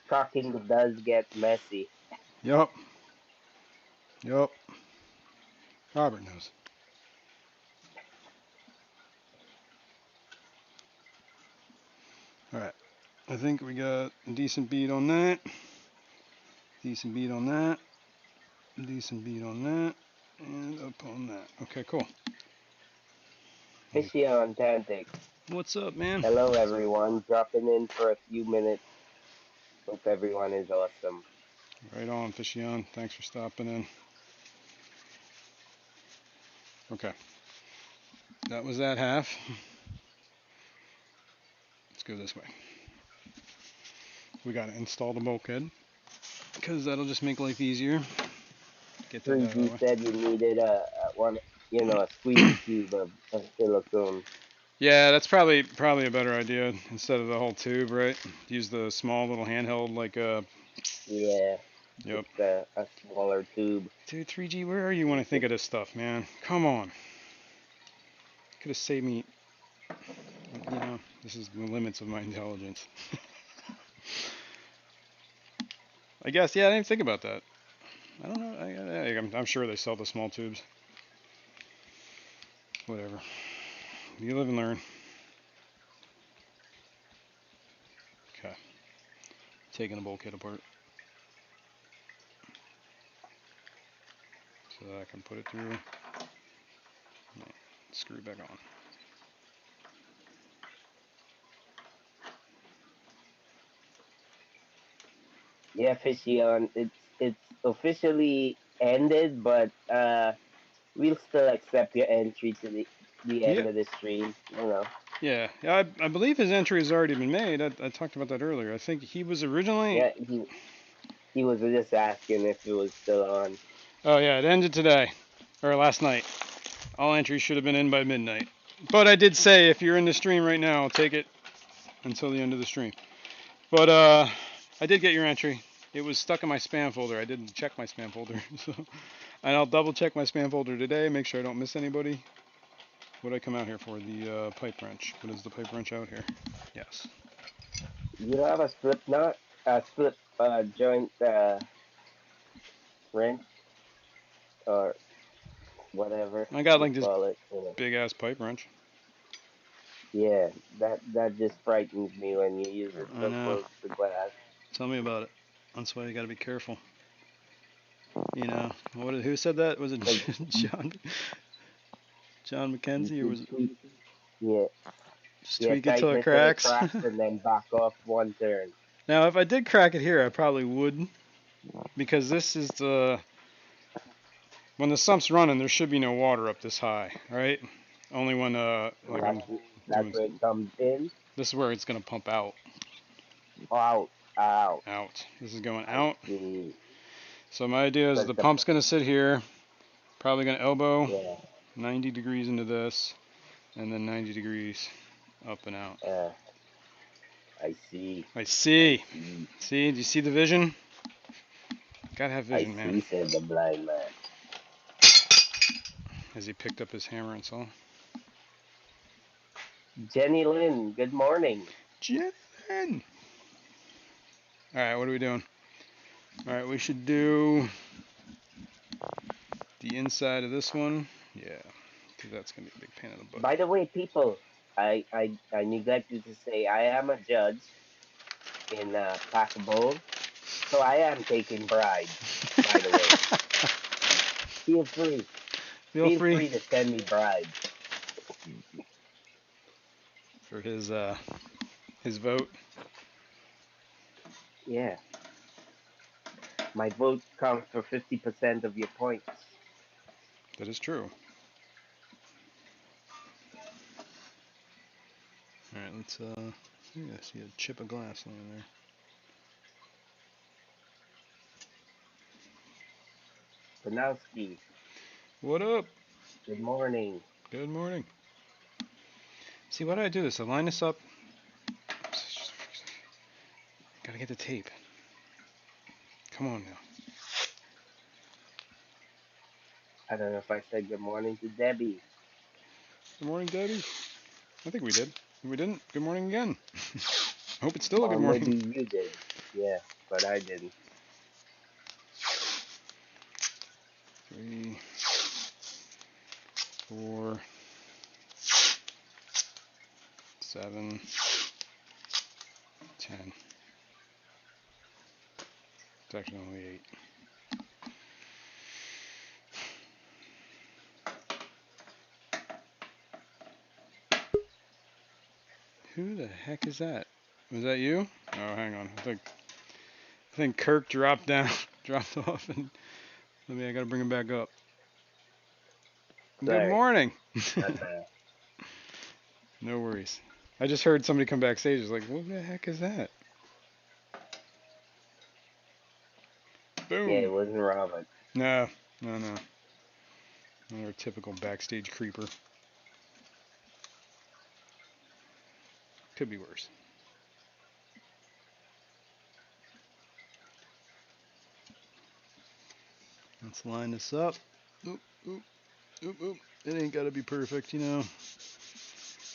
caulking does get messy. Yup. Yup. Robert knows. All right. I think we got a decent bead on that. Decent bead on that. Decent bead on that. And up on that. Okay, cool. Fishy on Tantic. What's up, man? Hello, everyone. Dropping in for a few minutes. Hope everyone is awesome. Right on, Fishy on. Thanks for stopping in. Okay. That was that half. Let's go this way. We got to install the bulkhead because that'll just make life easier. Get that out of the 3G way. said you needed a squeeze tube of silicone. Yeah, that's probably a better idea instead of the whole tube, right? Use the small little handheld like Yeah, Yep. just a smaller tube. Dude, 3G, where are you when I think of this stuff, man? Come on. Could have saved me. This is the limits of my intelligence. I guess, yeah, I didn't think about that. I don't know. I'm sure they sell the small tubes. Whatever. You live and learn. Okay. Taking the bulkhead apart so that I can put it through. Screw it back on. Yeah, fishy on. It's officially ended, but we'll still accept your entry to the Yeah, end of the stream. You know. yeah. I believe his entry has already been made. I talked about that earlier. I think he was originally. Yeah, he was just asking if it was still on. Oh yeah, it ended today or last night. All entries should have been in by midnight. But I did say if you're in the stream right now, I'll take it until the end of the stream. But I did get your entry. It was stuck in my spam folder. I didn't check my spam folder, so and I'll double check my spam folder today, make sure I don't miss anybody. What did I come out here for? The pipe wrench. What is the pipe wrench out here? Yes. You don't have a slip knot, a slip joint wrench or whatever I got you like this call it. You know. big ass pipe wrench. Yeah, that just frightens me when you use it I so know. close to glass. Tell me about it. That's why you got to be careful. You know, who said that? Was it 'Cause John you McKenzie or should was it tweak, yeah, just yeah, tweak it till tighten it it till it cracks? cracks and then back off one turn. Now, if I did crack it here, I probably would because this is the when the sump's running, there should be no water up this high, right? Only when And like I'm that's doing where it comes in. this is where it's gonna pump out. Out, out. Out. This is going I out. see. So my idea is Cause the the pump's gonna sit here, probably gonna elbow yeah, 90 degrees into this, and then 90 degrees up and out. uh, I see. I I see. see. See? Do you see the vision? Gotta have I vision, man. see, said the blind man. As he picked up his hammer and saw. Jenny Lynn, good morning. Jen! Alright, what are we doing? Alright, we should do the inside of this one. Yeah, because that's gonna be a big pain in the butt. By the way, people, I neglected to say I am a judge in Pack Bowl, so I am taking bribes. By the way, feel free, Feel feel free free to send me bribes. for his vote. Yeah, my vote counts for 50% of your points. That is true. Alright, let's I see a chip of glass laying there. Panowski, What up? good morning. Good morning. See, why do I do this? I line this up. Gotta get the tape. Come on now. I don't know if I said good morning to Debbie. Good morning, Debbie. I think we did. If we didn't, good morning again. Hope it's still a Or good maybe morning. you did. Yeah, but I didn't. 3, 4, 7, 10. It's actually only 8. Who the heck is that? Was that you? Oh, hang on. I think Kirk dropped down, dropped off, and I gotta bring him back up. Good Sorry, morning. not bad. No worries. I just heard somebody come backstage. I was like, what the heck is that? Yeah, Boom. it wasn't Robert. No, no. Another typical backstage creeper. Could be worse. Let's line this up. Oop, oop, oop. It ain't gotta be perfect, you know.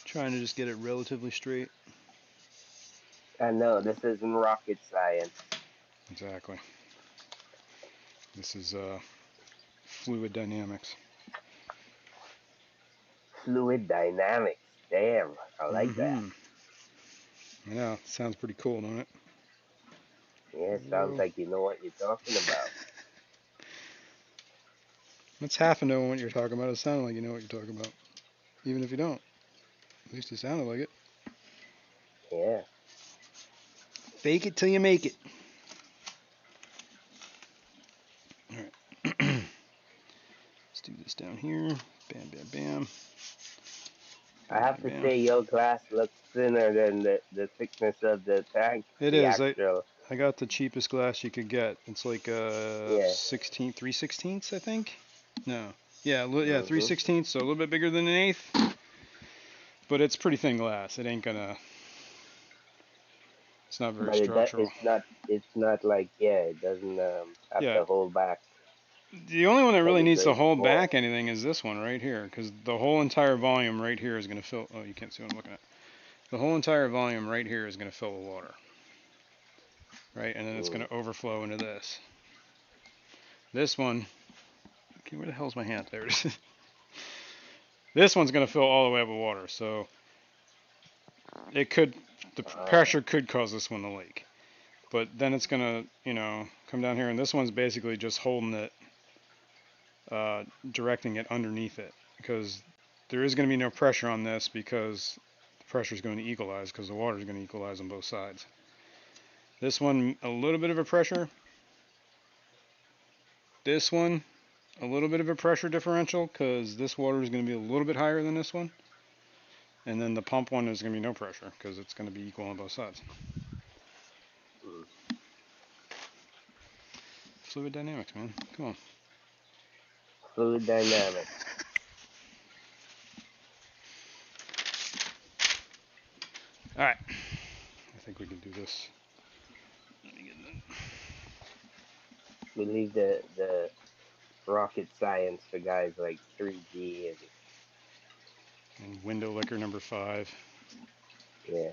Trying to just get it relatively straight. I know this isn't rocket science. Exactly. This is fluid dynamics. Fluid dynamics. Damn, I like that. Mm-hmm. Yeah, sounds pretty cool, don't it? Yeah, sounds Yo. like you know what you're talking about. That's half a know what you're talking about. It sounded like you know what you're talking about. Even if you don't. At least it sounded like it. Yeah. Fake it till you make it. here. Bam, bam, bam. I Bam, have bam, to bam. say, your glass looks thinner than the thickness of the tank. It The is. actual, I got the cheapest glass you could get. It's like yeah. 3/16, I think. No. Yeah, Hmm. 3/16, so a little bit bigger than an eighth. But it's pretty thin glass. It ain't gonna. It's not very But structural. it's not like, yeah, it doesn't have Yeah. to hold back The only one that really needs to technically hold more. back anything is this one right here, because the whole entire volume right here is gonna fill. Oh, you can't see what I'm looking at. The whole entire volume right here is gonna fill with water, right? And then it's Mm. gonna overflow into this. This one. Okay, where the hell's my hand? There it is. This one's gonna fill all the way up with water, so it could. The Ah. pressure could cause this one to leak. But then it's gonna, come down here, and this one's basically just holding it, directing it underneath it, because there is gonna be no pressure on this because the pressure is going to equalize because the water is going to equalize on both sides. This one, a little bit of a pressure. This one, a little bit of a pressure differential because this water is going to be a little bit higher than this one. And then the pump one is going to be no pressure because it's going to be equal on both sides. Mm. Fluid dynamics, man. Come on. Fluid dynamics. All right. I think we can do this. Let me get We leave the rocket science for guys like 3G and and window liquor number 5. yeah.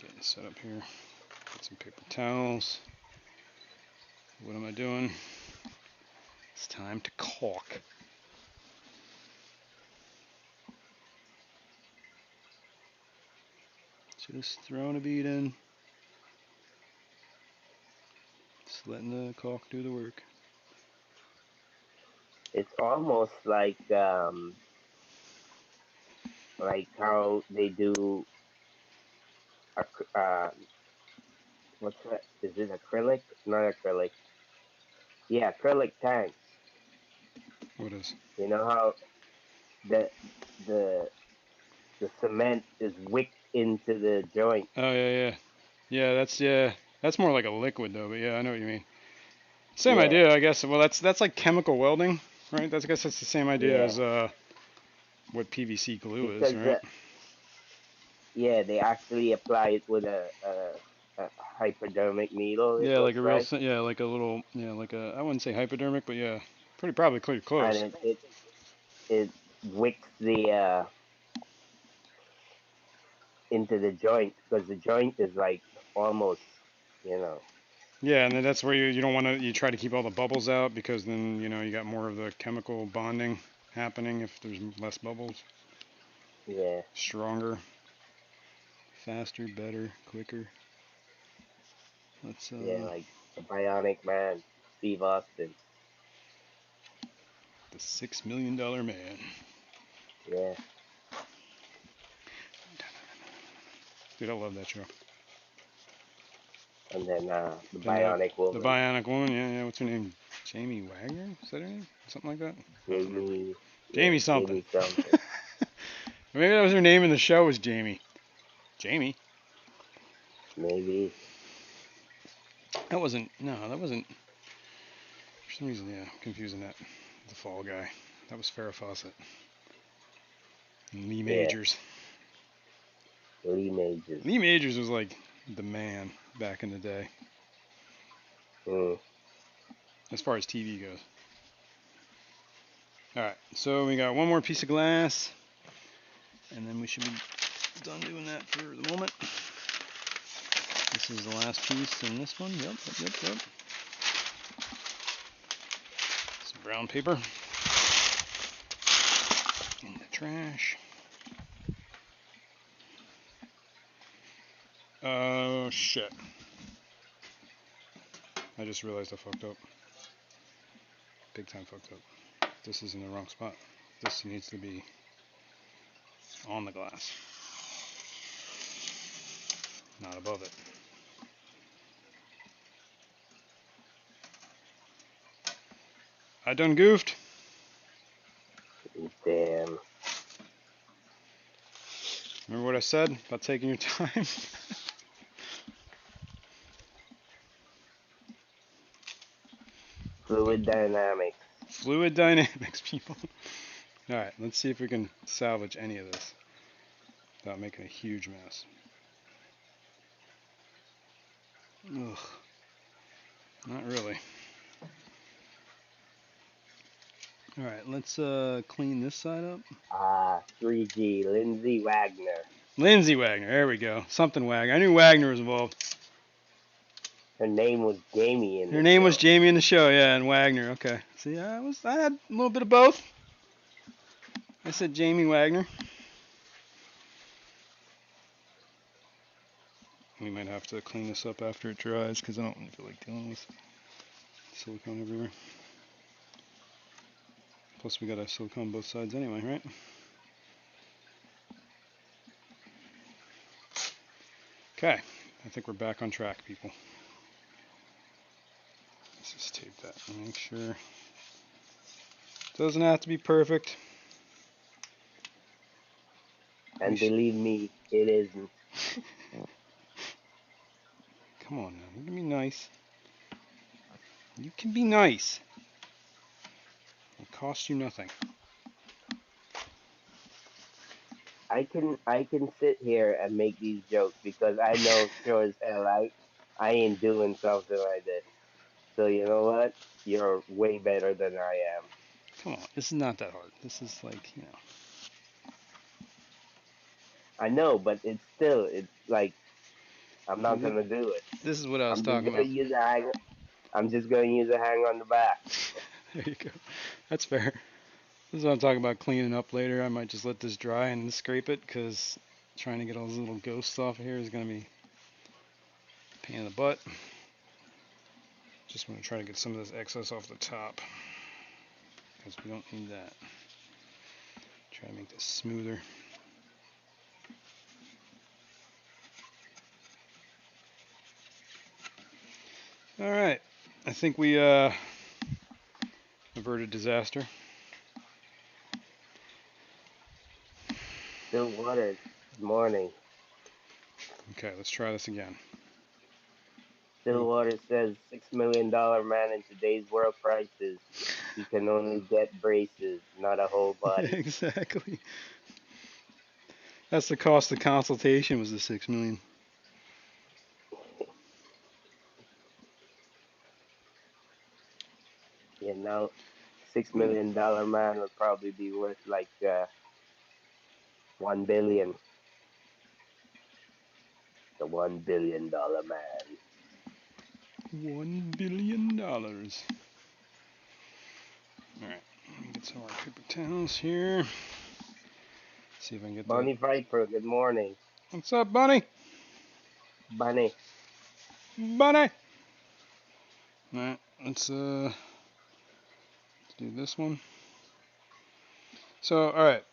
Get this set up here. Get some paper towels. What am I doing? It's time to caulk. Just throwing a bead in. Just letting the caulk do the work. It's almost like how they do what's that? Is it acrylic? Not acrylic. Yeah, acrylic tanks. What is? You know how the the the cement is wicked into the joint. Oh yeah. Yeah. That's more like a liquid though, but yeah, I know what you mean. Same Yeah, idea, I guess. Well, that's like chemical welding, right? I guess that's the same idea yeah. as what PVC glue is, Because right? yeah, they actually apply it with a hypodermic needle. It Yeah, like looks a real, like, yeah, like a little, yeah, like a, I wouldn't say hypodermic, but yeah, pretty probably and close. it wicks the into the joint because the joint is like almost, you know. Yeah, and then that's where you don't want to, you try to keep all the bubbles out because then, you got more of the chemical bonding happening if there's less bubbles. Yeah, Stronger, faster, better, quicker. Let's, yeah, like the Bionic Man, Steve Austin. the $6 million man. Yeah, Dude, I love that show. and then the Then Bionic the Woman, Bionic Woman, yeah, what's her name? Jamie Wagner? Is that her name? Something like that? I don't remember. Jamie. Yeah, Jamie something. Jamie something. Maybe that was her name in the show was Jamie. Jamie. Maybe. That wasn't, no, that wasn't, for some reason, yeah, I'm confusing that. The Fall Guy. That was Farrah Fawcett. And Lee Yeah, Majors. Lee Majors. Lee Majors was like the man back in the day, Mm. as far as TV goes. Alright, so we got one more piece of glass, and then we should be done doing that for the moment. This is the last piece in this one. Yep. Some brown paper in the trash. Oh shit. I just realized I fucked up. Big time fucked up. This is in the wrong spot. This needs to be on the glass, not above it. I done goofed. Damn. Remember what I said about taking your time? Fluid dynamics. Fluid dynamics, people. Alright, let's see if we can salvage any of this without making a huge mess. Ugh. Not really. Alright, let's clean this side up. 3G, Lindsay Wagner. Lindsay Wagner, there we go. Something Wagner. I knew Wagner was involved. Her name was Jamie in Her the name was show. Jamie in the show, yeah, and Wagner. Okay. See, I had a little bit of both. I said Jamie Wagner. We might have to clean this up after it dries because I don't feel like dealing with silicone everywhere. Plus, we got a silicone both sides anyway, right? Okay, I think we're back on track, people. Let's just tape that and make sure. Doesn't have to be perfect. And believe me, it isn't. Come on now, you can be nice. You can be nice. It costs you nothing. I can sit here and make these jokes because I know sure as hell I ain't doing something like this. So you know what? You're way better than I am. Come on, this is not that hard. This is like, you know. I know, but it's like I'm not gonna do it. This is what I was I'm just talking gonna about. use a hang. I'm just gonna use a hang on the back. There you go. That's fair. This is what I'm talking about cleaning up later. I might just let this dry and scrape it because trying to get all those little ghosts off of here is going to be a pain in the butt. Just want to try to get some of this excess off the top because we don't need that. Try to make this smoother. All right. I think we averted disaster. Still water. Good morning. Okay, let's try this again. Oh. Stillwater says $6 million man in today's world prices. He can only get braces, not a whole body. Exactly. That's the cost of consultation was the 6 million. You know, $6 million man would probably be worth like 1 billion. The $1 billion man. $1 billion. All right, let me get some more paper towels here. See if I can get that. Bonnie Viper, good morning. What's up, Bunny? Bunny. Bunny. All right, let's do this one. So, all right.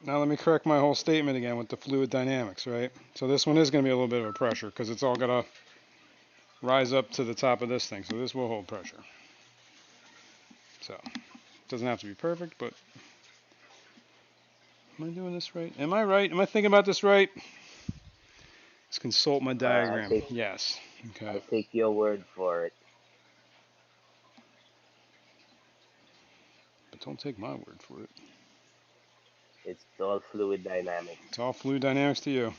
Now let me correct my whole statement again with the fluid dynamics, right? So this one is going to be a little bit of a pressure because it's all going to rise up to the top of this thing. So this will hold pressure. So it doesn't have to be perfect, but am I doing this right? Am I right? Am I thinking about this right? Let's consult my I'll diagram. take Yes. Okay. I'll take your word for it. But don't take my word for it. It's all fluid dynamics. It's all fluid dynamics to you.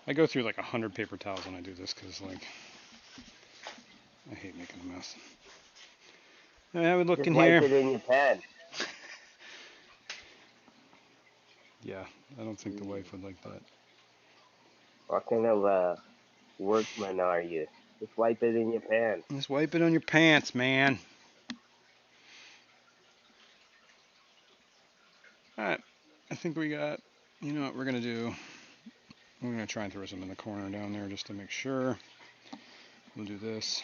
I go through like 100 paper towels when I do this because, like, I hate making a mess. I have a look Just in wipe here. it in your pants. Yeah, I don't think the wife would like that. What kind of workman are you? Just wipe it in your pants. Just wipe it on your pants, man. Alright, I think we got, you know what we're going to do? We're going to try and throw some in the corner down there just to make sure. We'll do this.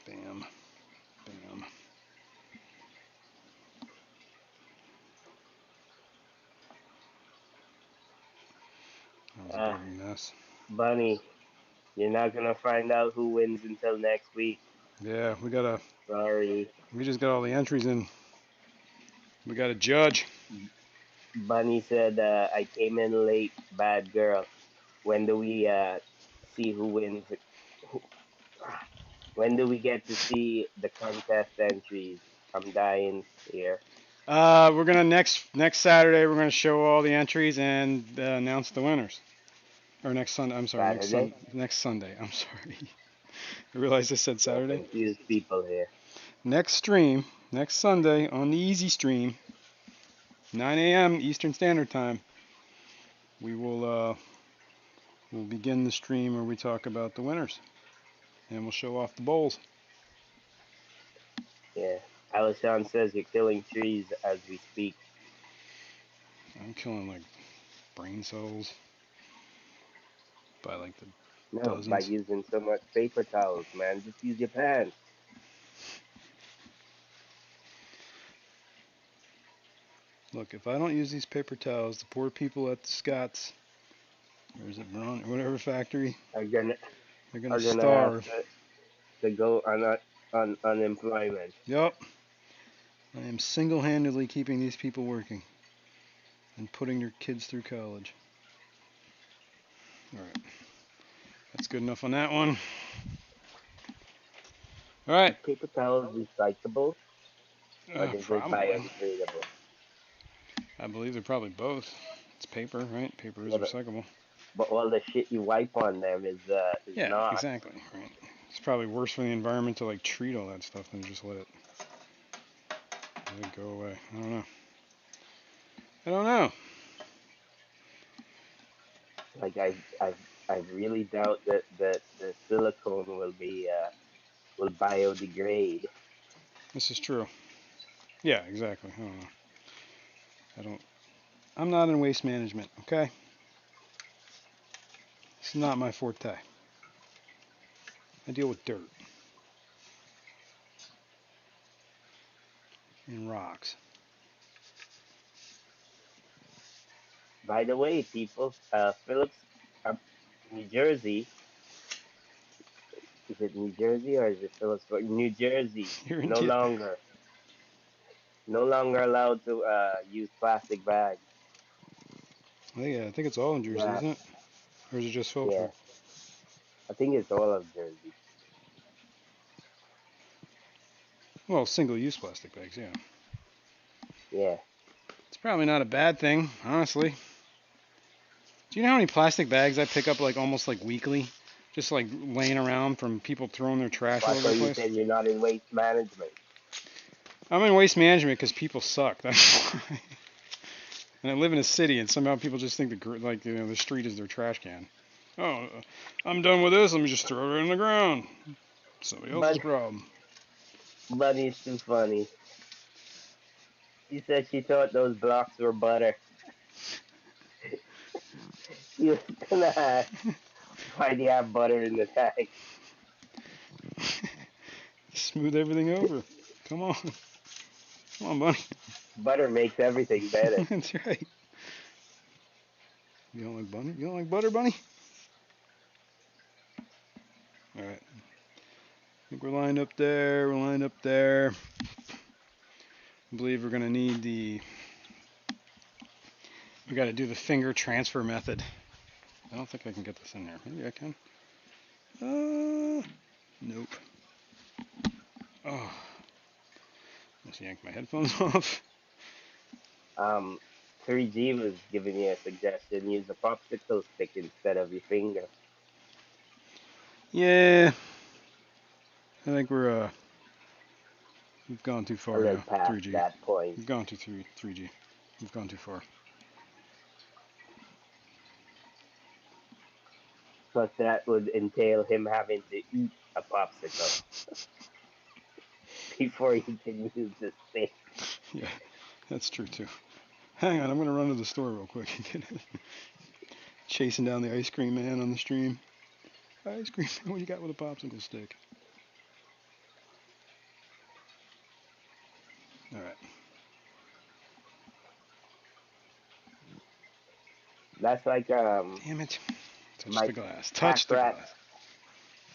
Bam. Bam. That was a bit Ah, of a mess. Bunny, you're not gonna find out who wins until next week. Yeah, Sorry. we just got all the entries in. We got a judge. Bunny said, I came in late, bad girl. When do we see who wins? Who- When do we get to see the contest entries? I'm dying here. We're gonna next Saturday. We're gonna show all the entries and announce the winners. Or next Sunday. I'm sorry. Saturday? Next Sunday. I'm sorry. I realized I said Don't Saturday. confuse people here. Next stream. Next Sunday on the Easy Stream, 9 a.m. Eastern Standard Time. We will we'll begin the stream where we talk about the winners and we'll show off the bowls. Yeah. Alishon says you're killing trees as we speak. I'm killing like brain cells by like the No, by dozens. using so much paper towels, man. Just use your pants. Look, if I don't use these paper towels, the poor people at the Scott's, or is it Braun, or whatever factory, Are gonna they're gonna are gonna have starve. to go on unemployment. Yup, I am single-handedly keeping these people working and putting their kids through college. All right, that's good enough on that one. All right, Is paper towels recyclable or are they just probably. biodegradable? I believe they're probably both. It's paper, right? Paper is Yeah, recyclable. but all the shit you wipe on them is Yeah, not. exactly. Right. It's probably worse for the environment to like treat all that stuff than just let it go away. I don't know. I don't know. Like I really doubt that the silicone will biodegrade. This is true. Yeah, exactly. I don't know. I don't. I'm not in waste management. Okay, it's not my forte. I deal with dirt and rocks. By the way, people, Phillips, uh, New Jersey, is it New Jersey or is it Phillipsburg? New Jersey, You're in. no Yeah. longer, no longer allowed to use plastic bags. I think it's all in Jersey, Yeah, isn't it? Or is it just yeah, Phillipsburg? I think it's all of Jersey. Well, single-use plastic bags. Yeah. Yeah, It's probably not a bad thing, honestly. Do you know how many plastic bags I pick up like almost like weekly? Just like laying around from people throwing their trash all well, over so the you place. said you're not in waste management. I'm in waste management because people suck. That's why. And I live in a city, and somehow people just think the street is their trash can. Oh, I'm done with this. Let me just throw it in the ground. Somebody else's But problem. Bunny's too funny. She said she thought those blocks were butter. She was gonna ask, why do you have butter in the tank? Smooth everything over. Come on, come on, bunny. Butter makes everything better. That's right. You don't like bunny? You don't like butter, bunny? All right. I think we're lined up there. We're lined up there. I believe we're gonna need the. We got to do the finger transfer method. I don't think I can get this in there. Maybe I can. Nope. Oh, let's yank my headphones off. Um, 3G was giving me a suggestion. Use a popsicle stick instead of your finger. Yeah, I think we've gone too A far little now. past 3G. that point. We've gone to 3G. We've gone too far. Plus, that would entail him having to eat a popsicle before he can use the stick. Yeah, that's true too. Hang on, I'm gonna run to the store real quick. Chasing down the ice cream man on the stream. Ice cream man, what you got with a popsicle stick? All right. That's like Damn it. Touch my the glass. pack Touch the rat, glass.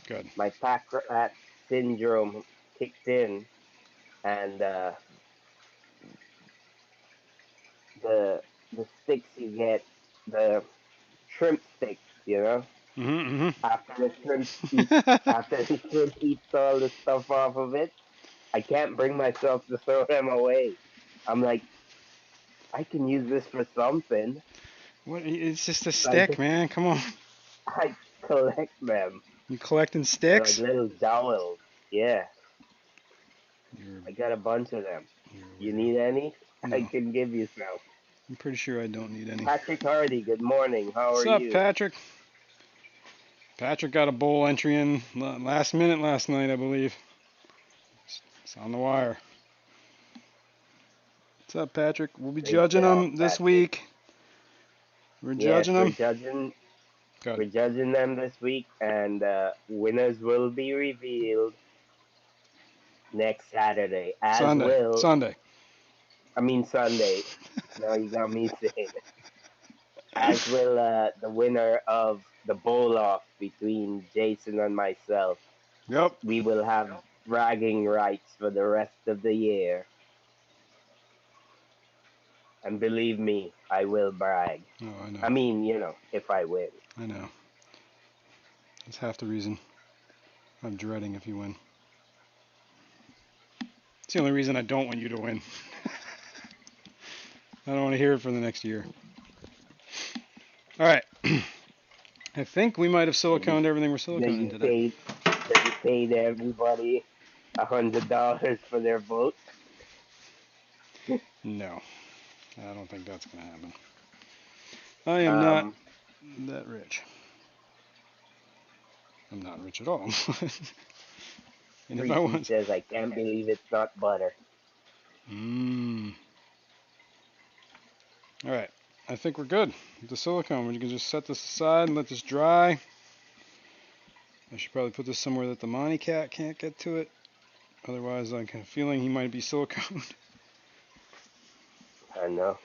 Good. my pack rat syndrome kicked in, and the the sticks you get, the shrimp sticks, Mm-hmm. after the shrimp eat, Mm-hmm. after the shrimp eats all the stuff off of it, I can't bring myself to throw them away. I'm like, I can use this for something. What? It's just a So stick, man. Come on. I collect them. You collecting They're like sticks? little dowels. Yeah, You're I got a bunch of them. you're a You weirdo. need any? I No, can give you some. I'm pretty sure I don't need any. Patrick Hardy, good morning. How What's are up, you? Patrick? Patrick got a bowl entry in last minute last night, I believe. It's on the wire. What's up, Patrick? We'll be Great judging job, them this Patrick. week. We're Yes, judging them. Good. we're judging them this week, and winners will be revealed next Saturday, as Sunday. will Sunday. I mean Sunday. Now you got me saying it. As will the winner of the bowl off between Jason and myself. Yep. We will have bragging rights for the rest of the year. And believe me, I will brag. Oh, I know. I mean, if I win. I know. That's half the reason I'm dreading if you win. It's the only reason I don't want you to win. I don't want to hear it for the next year. All right. I think we might have That you siliconed everything we're that siliconing you today. paid that you paid everybody $100 for their vote. No, I don't think that's going to happen. I am not Um, that rich. I'm not rich at all. And if I Freaky was, says, I can't believe it's not butter. mmm. All right, I think we're good with the silicone. You can just set this aside and let this dry. I should probably put this somewhere that the Monty cat can't get to it. Otherwise, I have a feeling he might be siliconed. I know.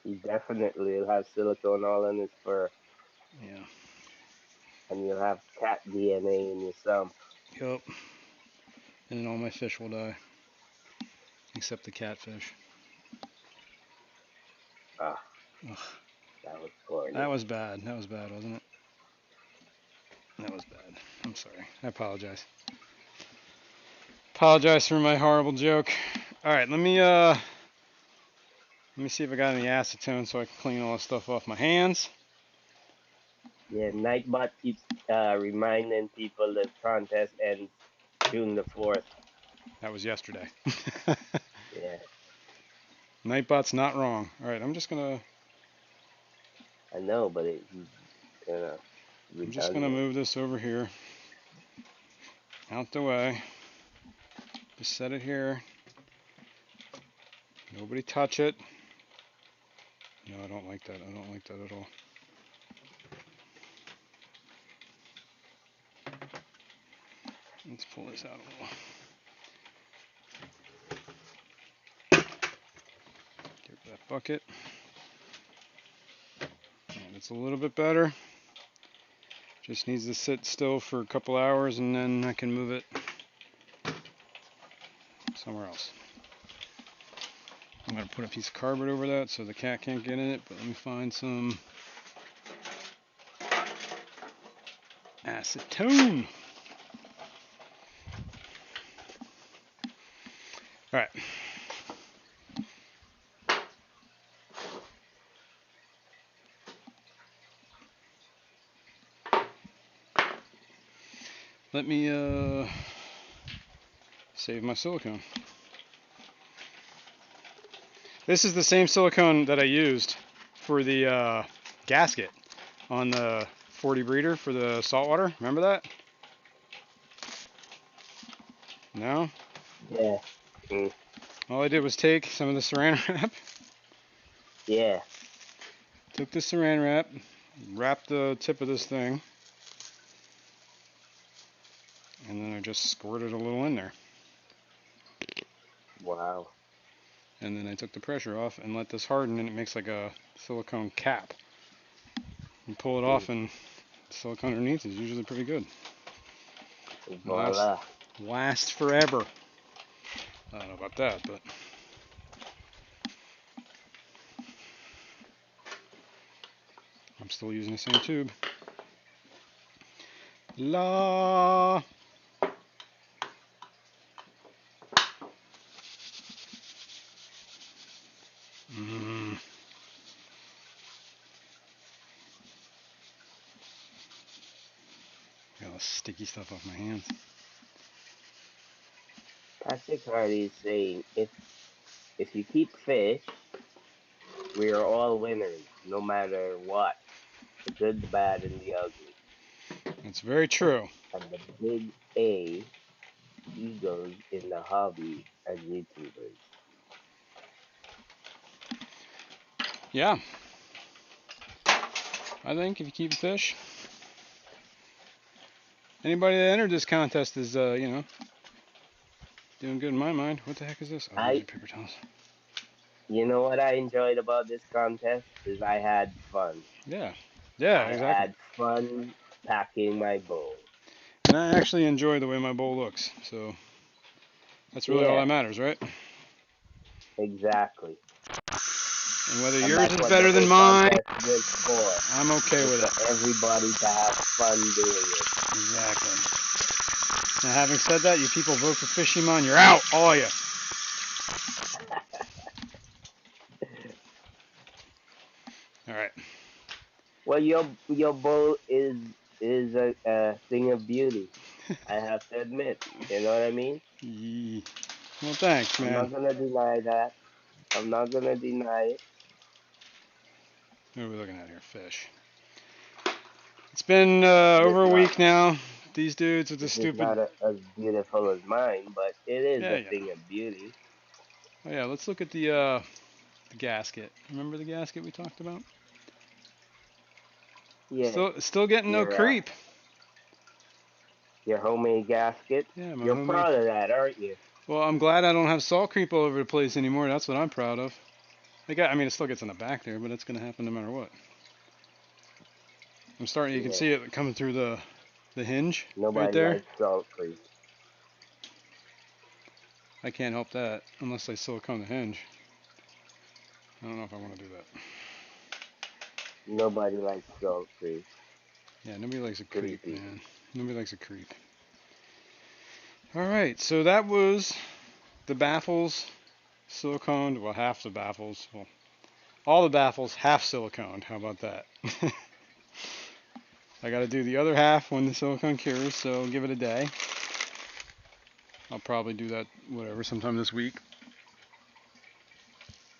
He definitely will have silicone all in his fur, Yeah. and you'll have cat DNA in your sump. Yup. And then all my fish will die, except the catfish. Ah, Ugh. that was That corny. was bad. That was bad, wasn't it? That was bad. I'm sorry. I apologize. Apologize for my horrible joke. All right, let me see if I got any acetone so I can clean all this stuff off my hands. Yeah, Nightbot keeps reminding people the contest ends June the 4th. That was yesterday. Yeah, Nightbot's not wrong. All right, I'm just gonna I know, but he's kind of I'm just gonna redundant. move this over here, out the way. Just set it here. Nobody touch it. No, I don't like that. I don't like that at all. Let's pull this out a little. Get that bucket. And it's a little bit better. Just needs to sit still for a couple hours and then I can move it somewhere else. I'm going to put a piece of cardboard over that so the cat can't get in it, but let me find some acetone. All right. Let me save my silicone. This is the same silicone that I used for the gasket on the 40 breeder for the saltwater. Remember that? No? Yeah. Mm. All I did was take some of the saran wrap, Yeah. took the saran wrap, wrapped the tip of this thing, and then I just squirted a little in there. Wow. And then I took the pressure off and let this harden, and it makes like a silicone cap. You pull it Mm. off, and silicone underneath is usually pretty good. Voila. Last forever. I don't know about that, but I'm still using the same tube. La. Mm. Got all the sticky stuff off my hands. Patrick Hardy is saying if you keep fish, we are all winners, no matter what. The good, the bad, and the ugly. That's very true. And the big A egos in the hobby as YouTubers. Yeah. I think if you keep fish, anybody that entered this contest is, doing good in my mind. What the heck is this? Oh, these are I paper towels. You know what I enjoyed about this contest is I had fun. Yeah. Yeah, I exactly. had fun packing my bowl. And I actually enjoy the way my bowl looks, so that's really all Yeah, that matters, right? exactly. And whether And yours that's is what the better than whole mine, contest was for. I'm okay Was with for it. everybody to have fun doing it. Exactly. Now, having said that, you people vote for Fishroom, you're out, all of you. All right. Well, your bowl is a thing of beauty. I have to admit. You know what I mean? Well, thanks, I'm man. not gonna deny that. I'm not gonna deny it. What are we looking at here? Fish. It's been Just over a not. week now. These dudes with the It's just stupid. not as beautiful as mine, but it is Yeah, a yeah. thing of beauty. Oh yeah. Let's look at the gasket. Remember the gasket we talked about? Yeah, Still getting no your creep. your homemade gasket. Yeah, my You're homemade. proud of that, aren't you? Well, I'm glad I don't have salt creep all over the place anymore. That's what I'm proud of. I mean, it still gets in the back there, but it's gonna happen no matter what. I'm starting. You can see Yeah. it coming through the hinge right Nobody there. likes salt creep. I can't help that unless I silicone the hinge. I don't know if I want to do that. Nobody likes salt creep. Yeah, nobody likes a creep, Creepy. man. Nobody likes a creep. All right, so that was the baffles siliconed. Well, half the baffles. Well, all the baffles half siliconed. How about that? I got to do the other half when the silicone cures, so give it a day. I'll probably do that, whatever, sometime this week.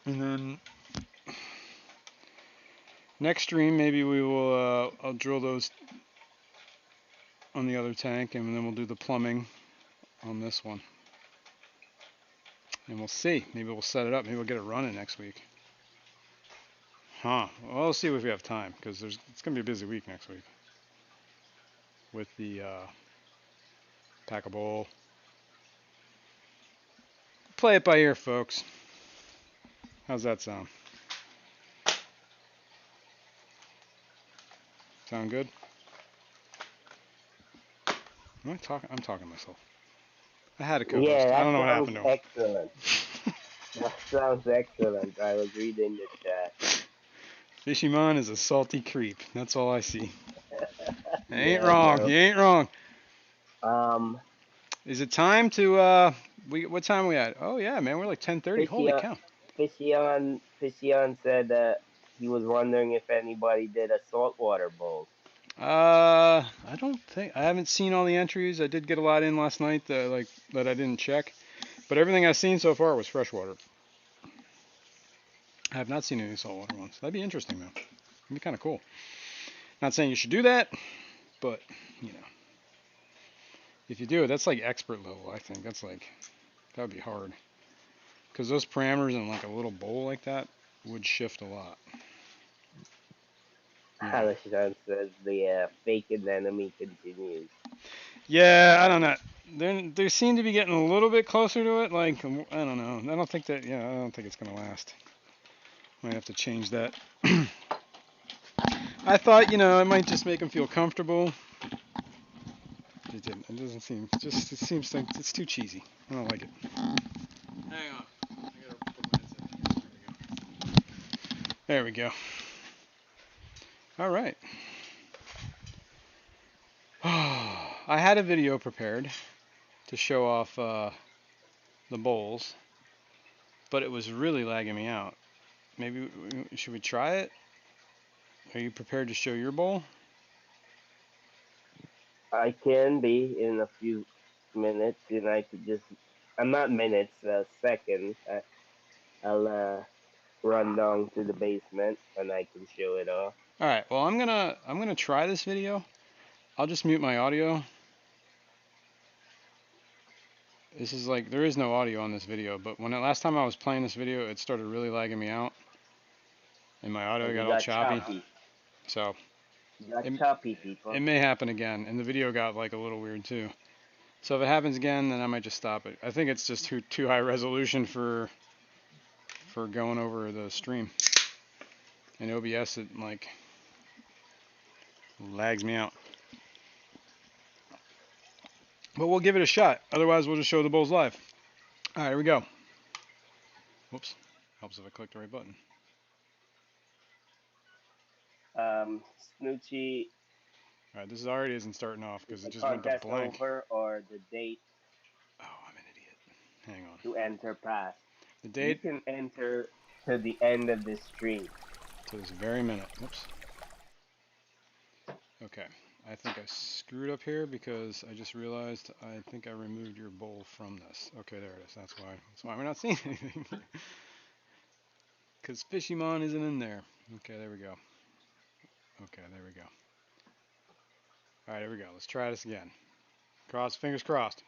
And then next stream, maybe we will. I'll drill those on the other tank, and then we'll do the plumbing on this one. And we'll see. Maybe we'll set it up. Maybe we'll get it running next week. Huh. Well, we'll see if we have time, because it's going to be a busy week next week with the packable. Play it by ear, folks. How's that sound? Sound good? I'm talking to myself. I had a Yeah, co-host. I that don't know what sounds happened to excellent. him. That sounds excellent. I was reading the chat. Fishymon is a salty creep. That's all I see. I ain't Yeah, wrong. bro. You ain't wrong. Um, Is it time to what time are we at? Oh yeah, man, we're like 10:30. Holy Fishy cow. Fishion said that he was wondering if anybody did a saltwater bowl. I don't think I haven't seen all the entries. I did get a lot in last night that I didn't check, but everything I've seen so far was freshwater. I have not seen any saltwater ones. That'd be interesting though. It'd be kind of cool. Not saying you should do that, but you know, if you do it, that's like expert level. I think that would be hard because those parameters in like a little bowl like that would shift a lot. You know. Halashan says the fake anemone continues. Yeah, I don't know. They seem to be getting a little bit closer to it. Like I don't know. I don't think that. I don't think it's gonna last. Might have to change that. I thought, it might just make them feel comfortable. It didn't. It doesn't seem. It seems like it's too cheesy. I don't like it. Hang on. I gotta put my headset in. There we go. All right. I had a video prepared to show off the bowls, but it was really lagging me out. Maybe should we try it? Are you prepared to show your bowl? I can be in a few minutes, and I could just. I'm not minutes, seconds. I'll run down to the basement and I can show it off. All right. Well, I'm gonna try this video. I'll just mute my audio. This is like there is no audio on this video, but last time I was playing this video, it started really lagging me out, and my audio You got all got choppy. choppy. So You got it, choppy, it people. may happen again, and the video got like a little weird too. So if it happens again, then I might just stop it. I think it's just too high resolution for going over the stream, and OBS it like lags me out. But we'll give it a shot. Otherwise, we'll just show the bowls live. All right, here we go. Whoops. Helps if I click the right button. Snoochie, All right, this already isn't starting off is because it the just went to contest blank. over or the date Oh, I'm an idiot. Hang on. to enter past? The You date can enter to the end of this stream. to this very minute. Whoops. Okay. I think I screwed up here because I just realized I think I removed your bowl from this. Okay, there it is. That's why we're not seeing anything. Because Fishymon isn't in there. Okay, there we go. Okay, there we go. All right, here we go. Let's try this again. Fingers crossed.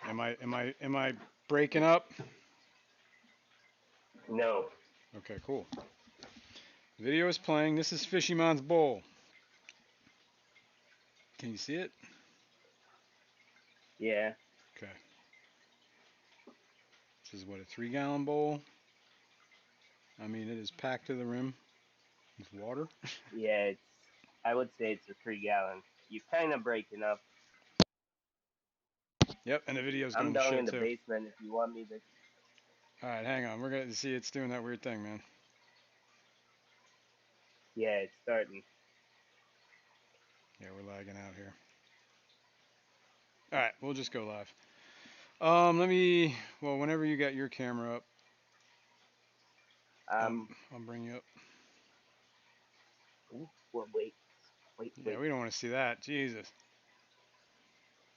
Am I breaking up? No. Okay, cool. Video is playing. This is Fishymon's bowl. Can you see it? Yeah. Okay. This is what, a 3-gallon bowl? I mean, it is packed to the rim with water. Yeah, I would say it's a 3 gallon. You're kind of breaking up. Yep, and the video is I'm going to down show in the too. basement if you want me to. All right, hang on. We're going to see it's doing that weird thing, man. Yeah, it's starting. Yeah, we're lagging out here. All right, we'll just go live. Whenever you got your camera up, Um. I'll bring you up. Ooh, well, wait. Wait. Yeah, Wait. we don't want to see that. Jesus.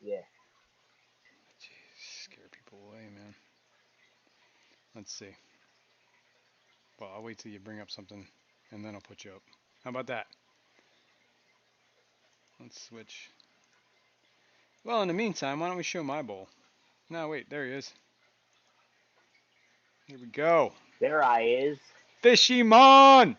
Yeah. Jeez, scare people away, man. Let's see. Well, I'll wait till you bring up something, and then I'll put you up. How about that? Let's switch. Well, in the meantime, why don't we show my bowl? No, wait, there he is. Here we go. There I is. Fishymon!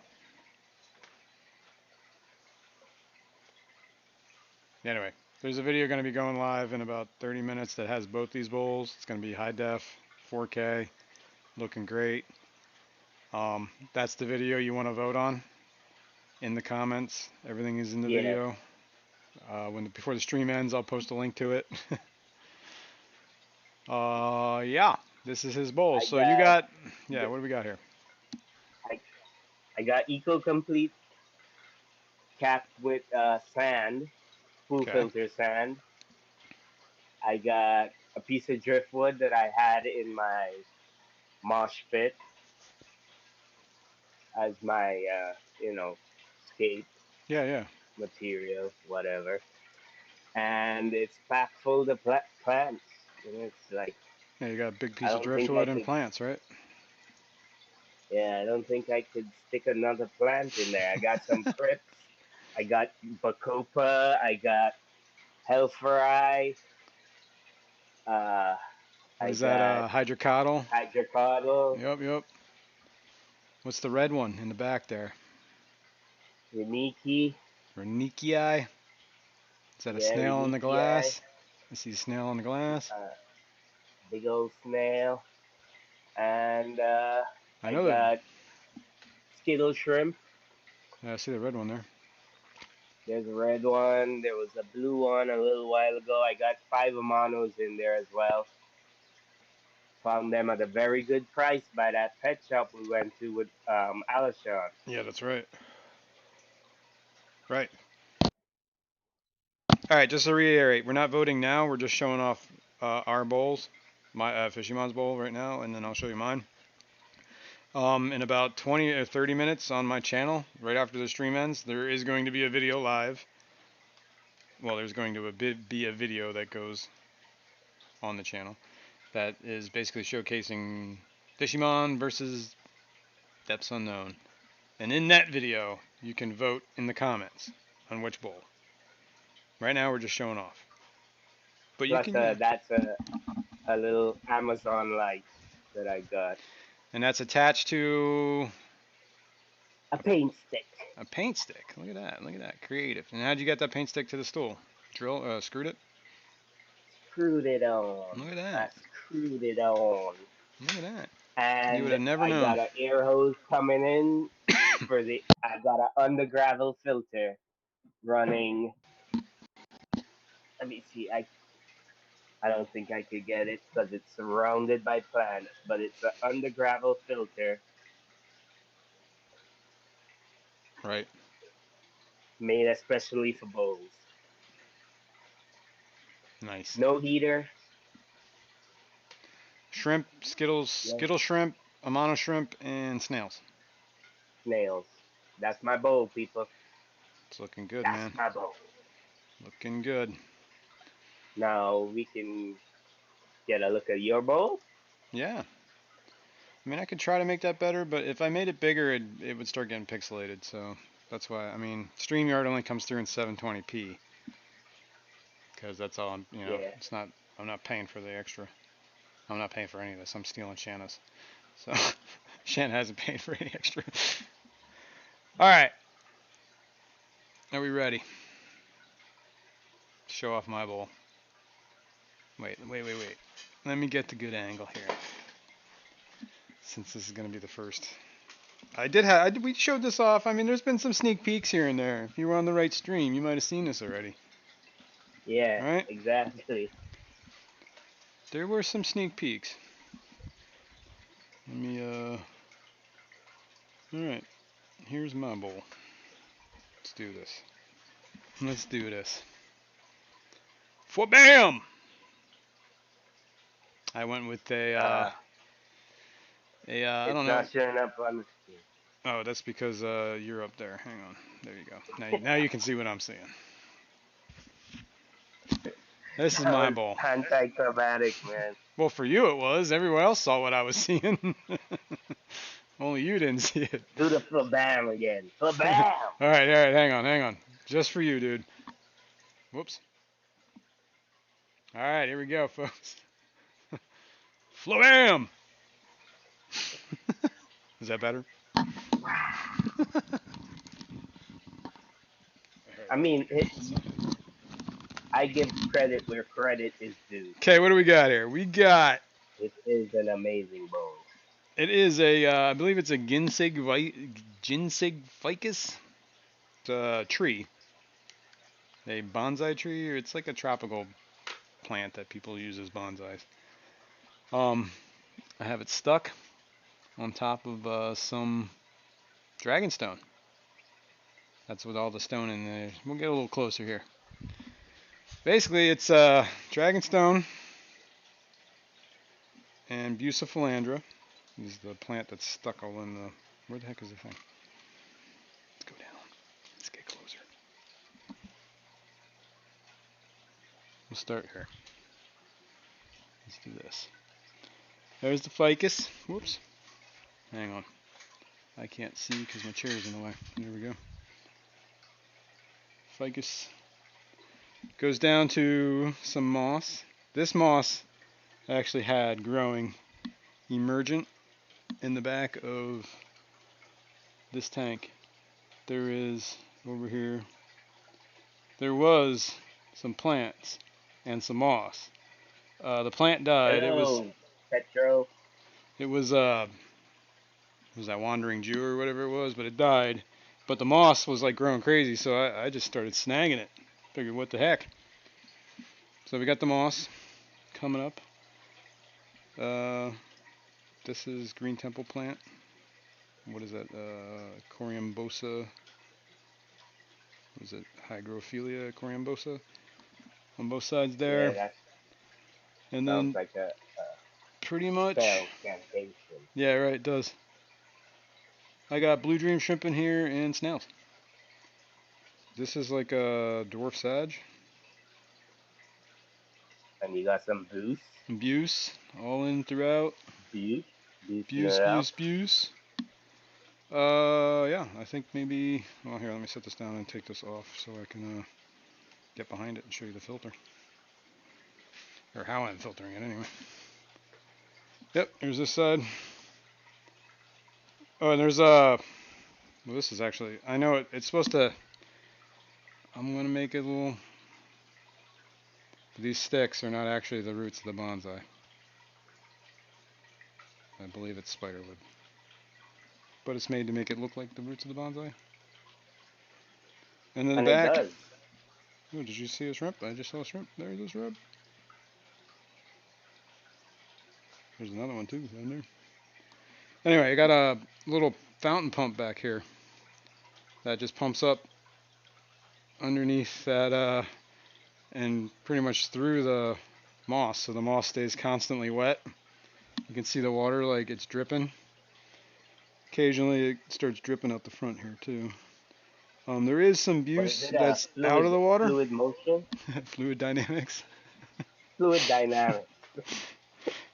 Anyway, there's a video going to be going live in about 30 minutes that has both these bowls. It's going to be high def, 4K, looking great. That's the video you want to vote on in the comments. Everything is in the Yeah. video. Before the stream ends, I'll post a link to it. Yeah, this is his bowl. I So you got. got, yeah, what do we got here? I I got Eco Complete capped with sand, full Okay. filter sand. I got a piece of driftwood that I had in my mosh pit as my skate Yeah, yeah. material, whatever. And it's packed full of plants. And it's like Yeah, you got a big I piece of don't think I driftwood and could. plants, right? Yeah, I don't think I could stick another plant in there. I got some crips. I got bacopa. I got hellfry. Uh, What I is that, got hydrocotyle? hydrocotyle, Yep, yep. What's the red one in the back there? Reniki. Renickii? Is that a Yeah, snail in the Reniki. glass? I see a snail in the glass. Big old snail. And I I know that got Skittle shrimp. Yeah, I see the red one there. There's a red one. There was a blue one a little while ago. I got 5 Amanos in there as well. Found them at a very good price by that pet shop we went to with Alishon. Yeah, that's right. Right. All right, just to reiterate, we're not voting now. We're just showing off our bowls, my Fishymon's bowl right now, and then I'll show you mine. In about 20 or 30 minutes on my channel, right after the stream ends, there is going to be a video live. Well, there's going to be a video that goes on the channel that is basically showcasing Fishymon versus Depths Unknown. And in that video, you can vote in the comments on which bowl. Right now, we're just showing off. But you Plus, can, yeah. that's a little Amazon light that I got. And that's attached to A paint stick. a paint stick. Look at that. Look at that. Creative. And how'd you get that paint stick to the stool? Screwed it? Screwed it on. Look at I that. screwed it on. Look at that. You would And have never I known. got an air hose coming in for the. I got an under gravel filter running. Let me see. I don't think I could get it because it's surrounded by plants, but it's an under gravel filter Right. made especially for bowls. Nice. No heater. Shrimp, Skittles, Yeah, Skittle shrimp, Amano shrimp, and snails. snails. That's my bowl, people. It's looking good, That's man. my bowl. Looking good. Now we can get a look at your bowl. Yeah. I mean, I could try to make that better, but if I made it bigger, it would start getting pixelated. So that's why, I mean, StreamYard only comes through in 720p because that's all Yeah. it's not, I'm not paying for the extra. I'm not paying for any of this. I'm stealing Shanna's. So Shanna hasn't paid for any extra. All right. Are we ready? Show off my bowl. Wait. Let me get the good angle here. Since this is going to be the first. We showed this off. I mean, there's been some sneak peeks here and there. If you were on the right stream, you might have seen this already. Yeah, Right? exactly. There were some sneak peeks. Let me, alright. Here's my bowl. Let's do this. Let's do this. For bam! I went with I It's don't know. not showing up on the screen. Oh, that's because you're up there. Hang on. There you go. Now you can see what I'm seeing. This is That my was bowl. anticlimactic, man. Well, for you it was. Everyone else saw what I was seeing. Only you didn't see it. Do the flabam again. all Flabam! right. Hang on. Just for you, dude. Whoops. All right, here we go, folks. Flabam! Is that better? I mean, I give credit where credit is due. Okay, what do we got here? We got. It is an amazing bowl. It is a. I believe it's a ginseng ficus tree. A bonsai tree, or it's like a tropical plant that people use as bonsais. I have it stuck on top of some dragonstone. That's with all the stone in there. We'll get a little closer here. Basically, it's dragonstone and bucephalandra. This is the plant that's stuck all in the. Where the heck is the thing? Let's go down. Let's get closer. We'll start here. Let's do this. There's the ficus. Whoops. Hang on. I can't see because my chair is in the way. There we go. Ficus goes down to some moss. This moss actually had growing emergent in the back of this tank. There is over here. There was some plants and some moss. The plant died. Hello, Petro. It was was that Wandering Jew or whatever it was, but it died. But the moss was like growing crazy, so I just started snagging it. Figured, what the heck? So we got the moss coming up. Uh, this is Green Temple plant. What is that? Coriambosa. What is it? Hygrophilia coriambosa on both sides Yeah, there. that And sounds then like a pretty much, spell incantation. yeah, right, it does. I got blue dream shrimp in here and snails. This is like a dwarf sage. And you got some boost, Buse, all in throughout. boost, boosting Buse, it up. buse, buse. Yeah, I think maybe. Well, here, let me set this down and take this off so I can get behind it and show you the filter, or how I'm filtering it anyway. Yep, here's this side. Oh, and there's well, this is actually. I know it's supposed to. I'm gonna make it a little. These sticks are not actually the roots of the bonsai. I believe it's spiderwood, but it's made to make it look like the roots of the bonsai. And then the And it back. does. Oh, did you see a shrimp? I just saw a shrimp. There's a shrimp. There's another one too down there. Anyway, I got a little fountain pump back here that just pumps up underneath that and pretty much through the moss, so the moss stays constantly wet. You can see the water like it's dripping. Occasionally it starts dripping out the front here too. There is some What is buse it? that's out of the water. Fluid motion, Fluid dynamics. fluid dynamic.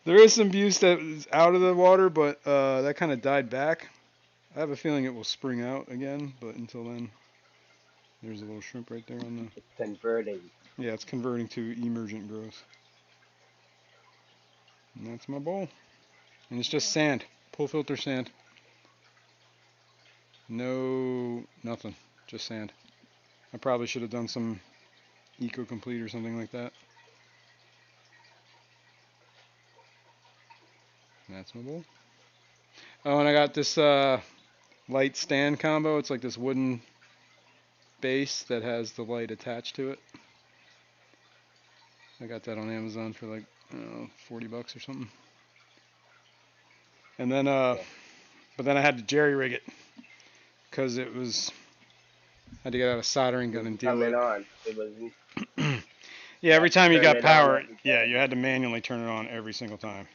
There is some buse that is out of the water, but that kind of died back. I have a feeling it will spring out again, but until then, there's a little shrimp right there on the. It's converting. Yeah, it's converting to emergent growth. And that's my bowl. And it's just sand, pull filter sand. No, nothing, just sand. I probably should have done some Eco Complete or something like that. And that's my bowl. Oh, and I got this light stand combo. It's like this wooden base that has the light attached to it. I got that on Amazon for like, I don't know, $40 or something. And then, Yeah. but then I had to jerry rig it because it was, had to get out a soldering It gun and wasn't deal with coming it. on. It wasn't. Yeah, You every had to time you turn got it on power, every yeah, time. you had to manually turn it on every single time.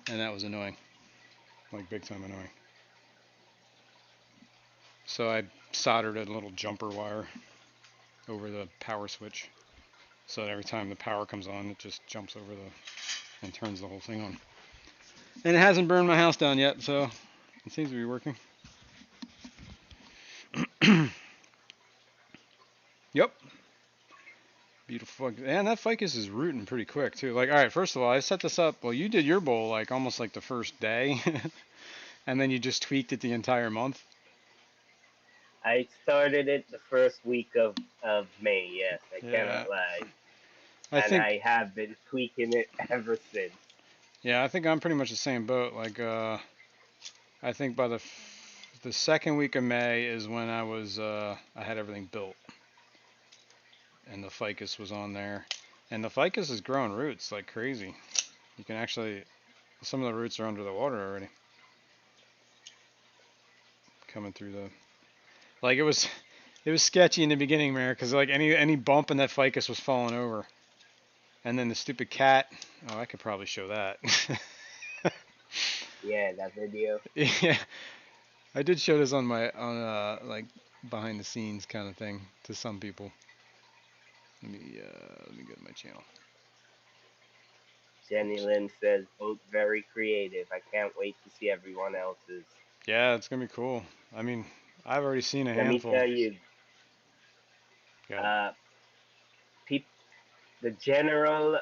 And that was annoying, like big time annoying. So I soldered a little jumper wire over the power switch so that every time the power comes on, it just jumps over the and turns the whole thing on. And it hasn't burned my house down yet, so it seems to be working. Yep. Beautiful. And that ficus is rooting pretty quick too. Like, all right, first of all, I set this up. Well, you did your bowl like almost like the first day, and then you just tweaked it the entire month. I started it the first week of May. Yes, I Yeah, cannot lie, I and think. I have been tweaking it ever since. Yeah, I think I'm pretty much the same boat. Like, I think by the second week of May is when I had everything built, and the ficus was on there, and the ficus is growing roots like crazy. You can actually, some of the roots are under the water already, coming through the. Like it was sketchy in the beginning, man, because like any bump in that ficus was falling over, and then the stupid cat. Oh, I could probably show that. Yeah, that video. Yeah, I did show this on like behind the scenes kind of thing to some people. Let me go to my channel. Jenny Oops. Lynn says both very creative. I can't wait to see everyone else's. Yeah, it's gonna be cool. I mean, I've already seen a Let me handful. tell you, Got it. uh, peop- the general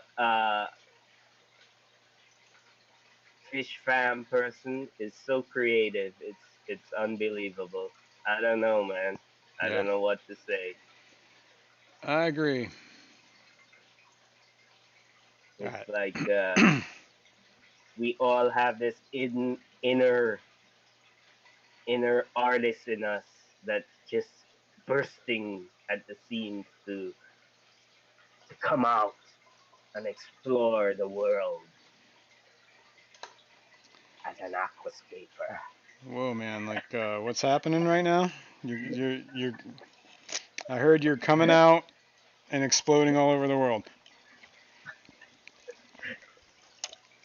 fish fam person is so creative. It's unbelievable. I don't know, man. I Yeah, don't know what to say. I agree. All It's right. like we all have this inner. inner artist in us that's just bursting at the seams to come out and explore the world as an aquascaper. Whoa, man! Like, what's happening right now? You're. I heard you're coming out and exploding all over the world.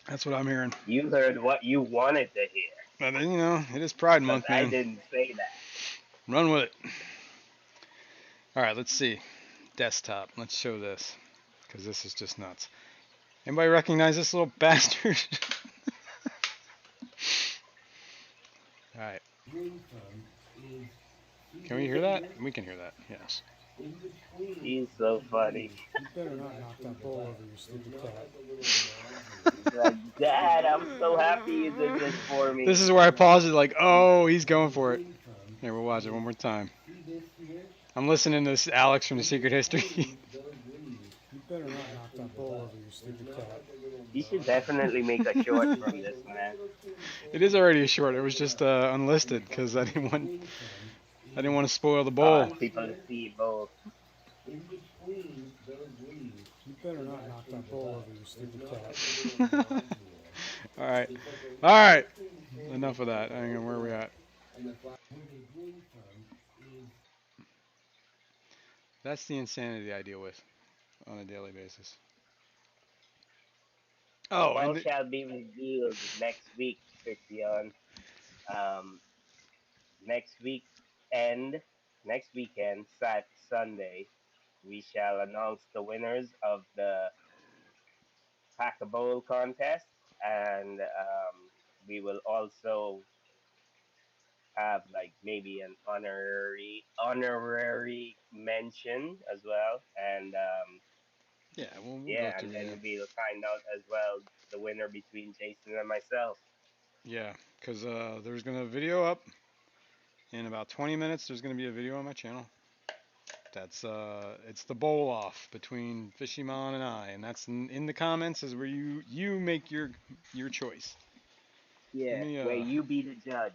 That's what I'm hearing. You heard what you wanted to hear, But you know, it is Pride because Month, I man. didn't say that. Run with it. All right, let's see. Desktop. Let's show this because this is just nuts. Anybody recognize this little bastard? All right. Can we hear that? We can hear that. Yes. He's so funny. You better not knock that bowl over, you stupid cat. He's like, Dad, I'm so happy you did this for This me. is where I paused it. Like, oh, he's going for it. Here, we'll watch it one more time. I'm listening to this Alex from the Secret History. You better not knock that bowl over, you stupid cat. You should definitely make a short from this, man. It is already a short. It was just unlisted because I didn't want to spoil the bowl. People to see both. You better not knock that bowl over, you stupid cat. All right, all right. Enough of that. Hang on, where are we at? That's the insanity I deal with on a daily basis. Oh, All and shall be revealed next week, Christian. Um, next week and next weekend, Sunday, we shall announce the winners of the Pack a Bowl contest, and we will also have like maybe an honorary mention as well, and yeah, we'll go yeah, through and then there. we'll find out as well the winner between Jason and myself. Yeah, because there's gonna be a video up in about 20 minutes. There's gonna be a video on my channel. That's it's the bowl off between Fishymon and I, and that's in the comments is where you make your choice. Let Yeah, me where you be the judge.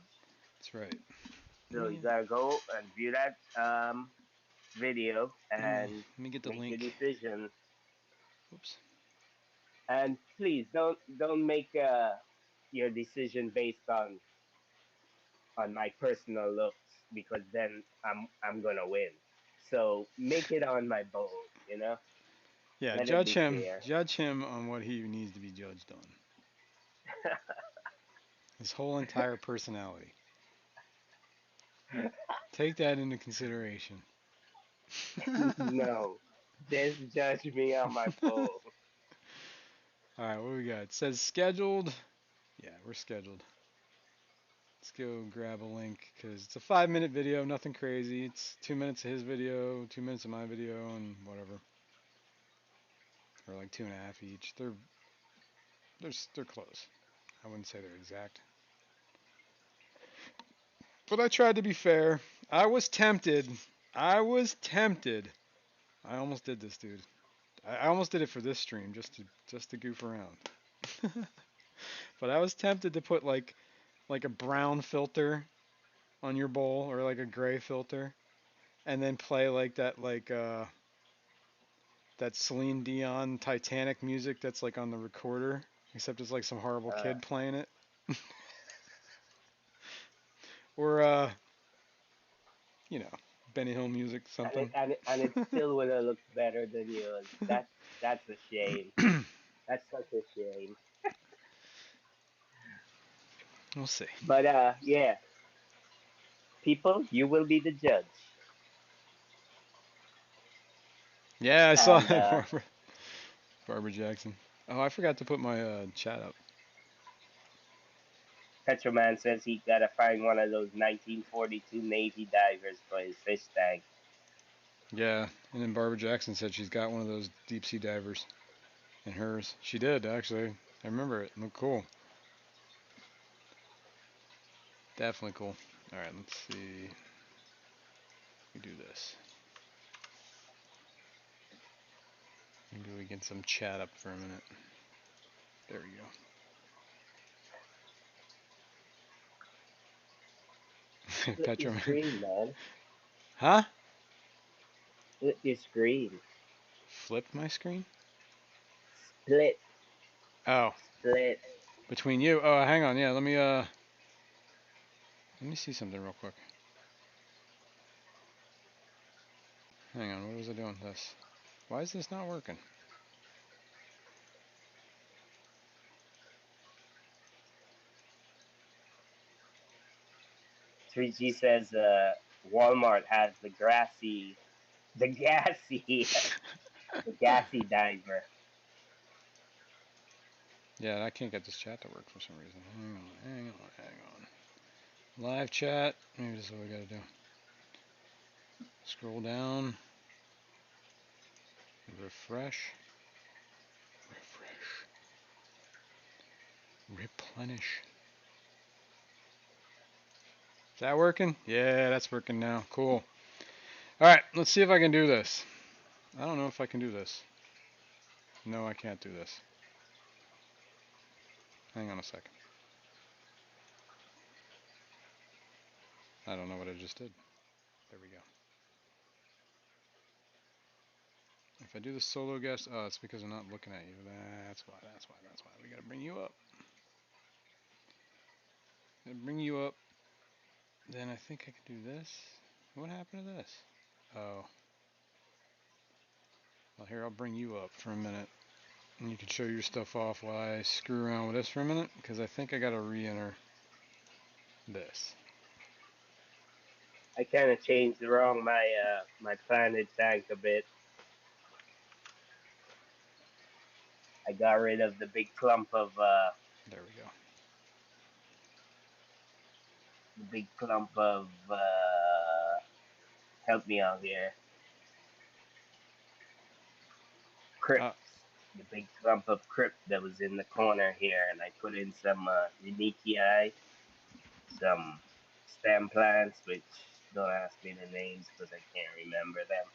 that's right. Let So you me gotta go and view that video and let me get the make your link. decision. Oops. And please don't make your decision based on my personal looks, because then I'm gonna win. So make it on my bowl, you know? Yeah, Let it be fair. judge him on what he needs to be judged on. His whole entire personality. Take that into consideration. No. Just judge me on my bowl. All right, what do we got? It says scheduled. Yeah, we're scheduled. Let's go grab a link because it's a 5-minute video, nothing crazy. It's 2 minutes of his video, 2 minutes of my video, and whatever. Or like 2.5 each. They're close. I wouldn't say they're exact. But I tried to be fair. I was tempted. I was tempted. I almost did this, dude. I almost did it for this stream just to goof around. But I was tempted to put like a brown filter on your bowl or like a gray filter and then play like that Celine Dion Titanic music that's like on the recorder, except it's like some horrible Uh, kid playing it. Or you know, Benny Hill music something. and it still would have looked better than yours. That's a shame. That's such a shame. We'll see. But yeah, people, you will be the judge. Yeah, I saw And that Barbara Jackson. Oh, I forgot to put my chat up. Petroman says he gotta find one of those 1942 Navy divers for his fish tank. Yeah, and then Barbara Jackson said she's got one of those deep sea divers in hers. She did actually. I remember it. It looked cool. Definitely cool. All right, let's see. We do this. Maybe we get some chat up for a minute. There we go. Split your Petroman. screen, man. Huh? Split your screen. Flip my screen? Split. Oh, Split. between you. Oh, hang on. Yeah, let me see something real quick. Hang on. What was I doing with this? Why is this not working? 3G says Walmart has the gassy, the gassy diver. Yeah, I can't get this chat to work for some reason. Hang on. Live chat. Maybe this is what we gotta do. Scroll down. Refresh. Replenish. Is that working? Yeah, that's working now. Cool. Alright, let's see if I can do this. I don't know if I can do this. No, I can't do this. Hang on a second. I don't know what I just did. There we go. If I do the solo guest, oh, it's because I'm not looking at you. That's why. We gotta bring you up. Bring you up. Then I think I can do this. What happened to this? Oh. Well, here, I'll bring you up for a minute. And you can show your stuff off while I screw around with this for a minute. Because I think I gotta re-enter this. I kind of changed around my planted tank a bit. I got rid of the big clump of There we go. the big clump of help me out here. Crypts. Uh, The big clump of crypt that was in the corner here, and I put in some Unikii, some stem plants, which don't ask me the names because I can't remember them.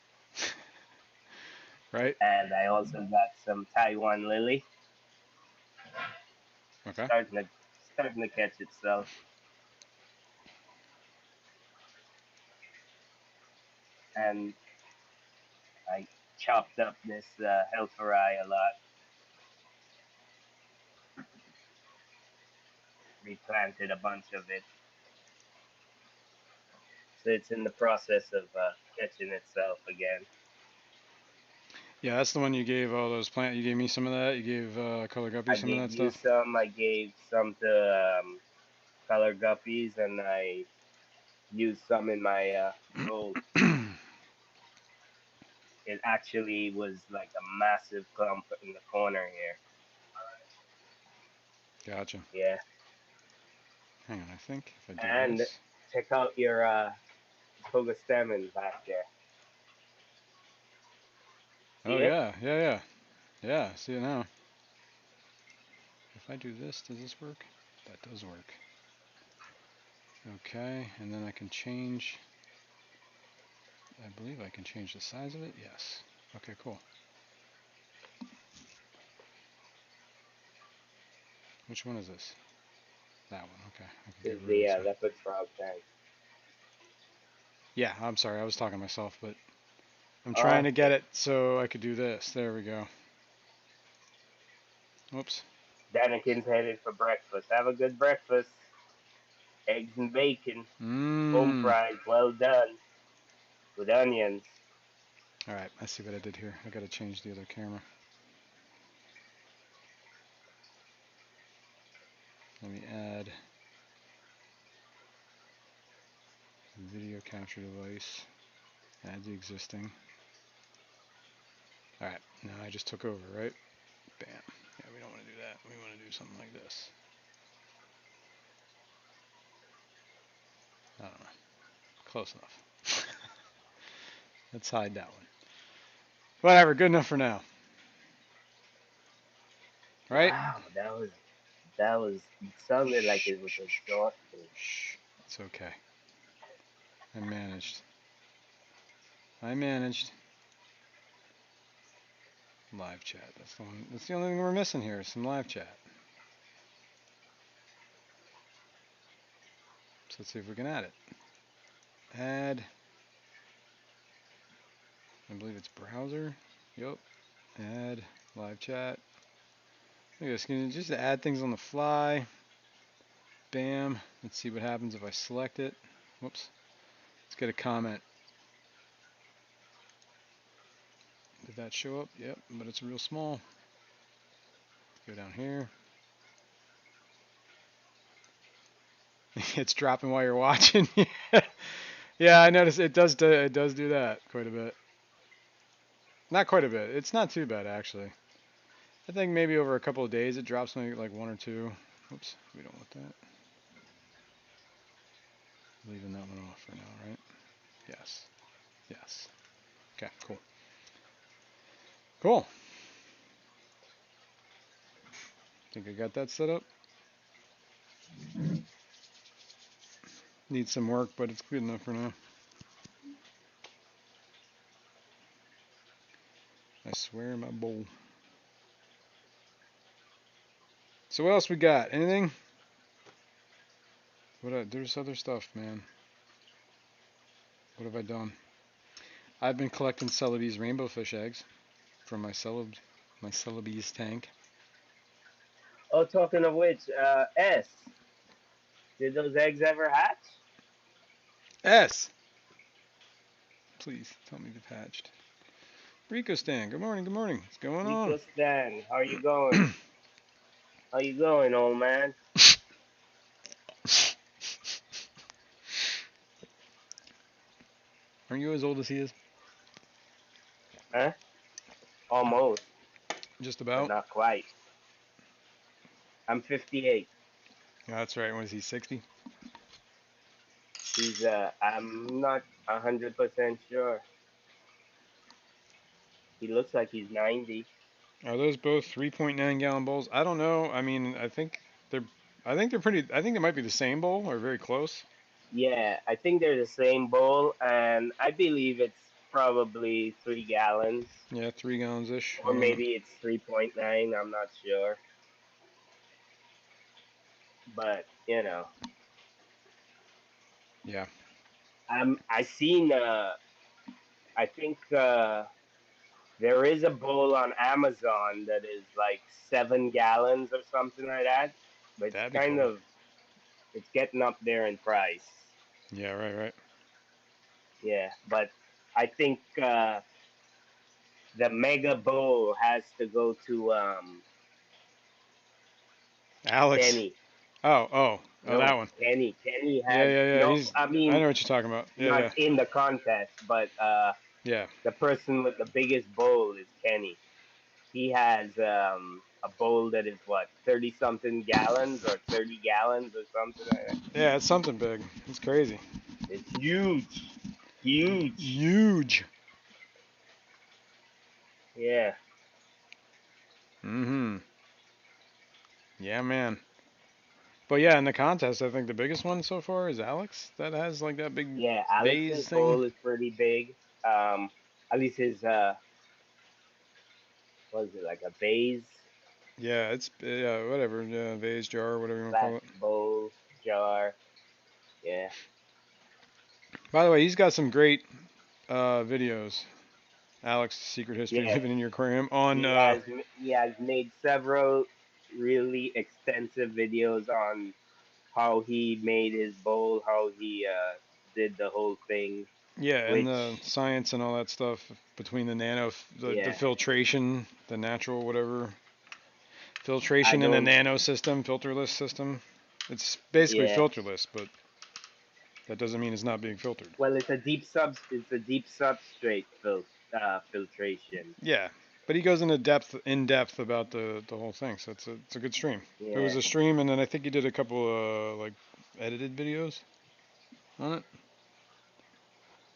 right? And I also got some Taiwan lily, Okay. starting to catch itself. And I chopped up this Helperi a lot, replanted a bunch of it. So it's in the process of catching itself again. Yeah, that's the one you gave all those plant. You gave me some of that. You gave Color Guppy I some of gave that you stuff. some, I gave some to color guppies, and I used some in my roll. It actually was like a massive clump in the corner here. Gotcha. Yeah. Hang on, I think if I do And this. check out your Togastemen back there. Oh, See it? Yeah, see it now. If I do this, does this work? That does work. Okay, and then I can change. I believe I can change the size of it. Yes. Okay, cool. Which one is this? That one. Okay, I can Is get rid of the this one. leopard frog tank. Yeah, I'm sorry, I was talking to myself, but I'm trying to get Okay. it so I could do this. There we go. Whoops. Danikin's headed for breakfast. Have a good breakfast. Eggs and bacon, home Mmm. fried, well done, with onions. Alright, I see what I did here. I gotta change the other camera. Let me add video capture device. Add the existing. Alright, now I just took over, right? Bam. Yeah, we don't want to do that. We want to do something like this. I don't know. Close enough. Let's hide that one. Whatever, good enough for now. Right? Wow, that was it sounded like Shh, it was shh, shh, shh. exhausting. Shh. It's okay. I managed. I managed. Live chat. That's the one. That's the only thing we're missing here. Is some live chat. So let's see if we can add it. Add. I believe it's browser. Yep. Add live chat. Look at this. Just add things on the fly. Bam. Let's see what happens if I select it. Whoops. Let's get a comment. Did that show up? Yep, but it's real small. Go down here. It's dropping while you're watching. Yeah, I noticed it does do that quite a bit. Not quite a bit. It's not too bad actually. I think maybe over a couple of days it drops maybe like one or two. Oops, we don't want that. Leaving that one off for now, right? Yes. Yes. Okay, cool. Cool. Think I got that set up. Needs some work, but it's good enough for now. I swear my bowl. So what else we got? Anything? There's other stuff, man. What have I done? I've been collecting Celebi's rainbow fish eggs from my Celebi's tank. Oh, talking of which, S, did those eggs ever hatch? S! Please tell me they've hatched. Rico Stan, good morning, good morning. What's going on? Rico Stan, how you going? How you going, old man? Aren't you as old as he is? Huh? Almost, Just but about? not quite. I'm 58. Yeah, that's right. When is he, 60? I'm not 100% sure. He looks like he's 90. Are those both 3.9 gallon bowls? I don't know. I mean, they're I think they're pretty. I think they might be the same bowl or very close. Yeah, I think they're the same bowl, and I believe it's probably 3 gallons, Yeah, 3 gallons ish. or maybe it's 3.9. I'm not sure, but Yeah, I seen. I think there is a bowl on Amazon that is like 7 gallons or something like that, but that'd be cool. it's getting up there in price. Yeah, right, right. Yeah, but I think the mega bowl has to go to Alex. Kenny. Oh, that No, one. Kenny. Kenny Yeah, has yeah, yeah. no. He's. I I mean, know what you're talking about. Yeah, not yeah, in the contest, but yeah. the person with the biggest bowl is Kenny. He has a bowl that is what 30 something gallons or 30 gallons or something like that. Yeah, it's something big. It's crazy. It's huge, huge. Huge. Yeah, Mm-hmm. Yeah, man. But yeah, in the contest, I think the biggest one so far is Alex. That has like that big yeah. vase Alex's thing. bowl is pretty big. At least his was it like a vase Yeah, it's yeah, whatever. Yeah, vase, jar, whatever you want to slash call it. bowl jar. Yeah, By the way, he's got some great videos. Alex, Secret History of yes. Living in Your Aquarium on He has made several really extensive videos on how he made his bowl, how he did the whole thing, yeah, and the which science and all that stuff between the the yeah, filtration, the natural whatever I filtration in the don't nano system, filterless system. It's basically yeah. filterless, but that doesn't mean it's not being filtered. Well, it's a deep substrate filtration. Yeah, but he goes into in depth about the whole thing, so it's a good stream. It was Yeah, a stream, and then I think he did a couple like edited videos on it.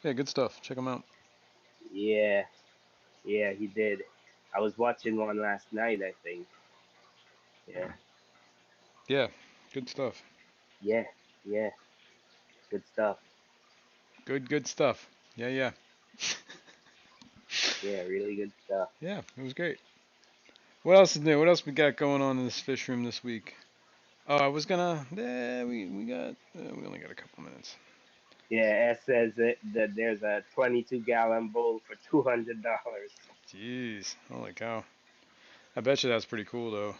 Yeah, good stuff. Check him out. yeah, yeah. He did. I was watching one last night. I think. Yeah, Yeah, good stuff. yeah, yeah. Good stuff. Good stuff. Yeah, yeah. Yeah, really good stuff. Yeah, it was great. What else is new? What else we got going on in this fish room this week? Oh, I was gonna. We only got a couple minutes. Yeah, S says that there's a 22-gallon bowl for $200. Jeez, holy cow! I bet you that's pretty cool though.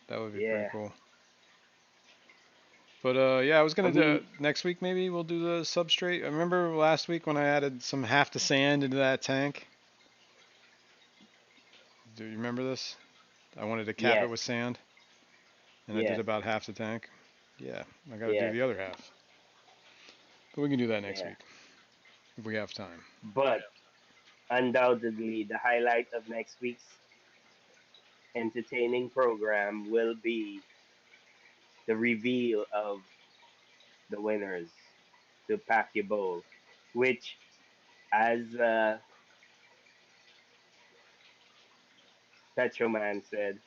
That would be pretty Yeah, cool. But yeah, I was I gonna do mean, next week. Maybe we'll do the substrate. I remember last week when I added some half the sand into that tank. Do you remember this? I wanted to cap it yes, with sand, and I did yes, about half the tank. Yeah, I got to do yes, the other half. But we can do that next yeah. week if we have time. But undoubtedly, the highlight of next week's entertaining program will be the reveal of the winners to Pack Your Bowl, which, as Petroman said,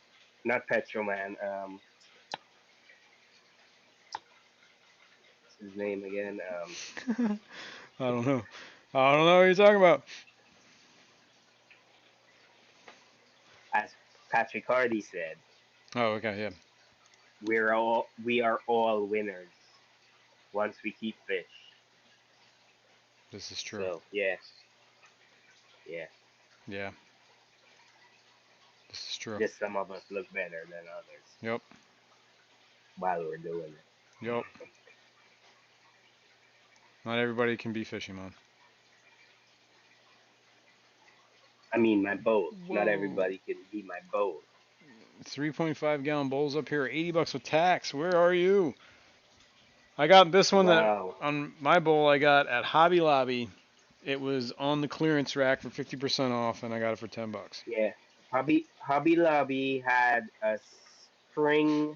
not Petroman, what's his name again? I don't know. I don't know what you're talking about. As Patrick Hardy said, Oh, okay, yeah. we are all winners once we keep fish. This is true. So yeah, yeah. Yeah, this is true. Just some of us look better than others Yep, while we're doing it. yep. Not everybody can be fishing, man. I mean, my bowl. Not Whoa. everybody can be my bowl. 3.5 gallon bowls up here, 80 bucks with tax. Where are you? I got this one that Wow. on my bowl I got at Hobby Lobby. It was on the clearance rack for 50% off, and I got it for 10 bucks. Yeah. Hobby Lobby had a spring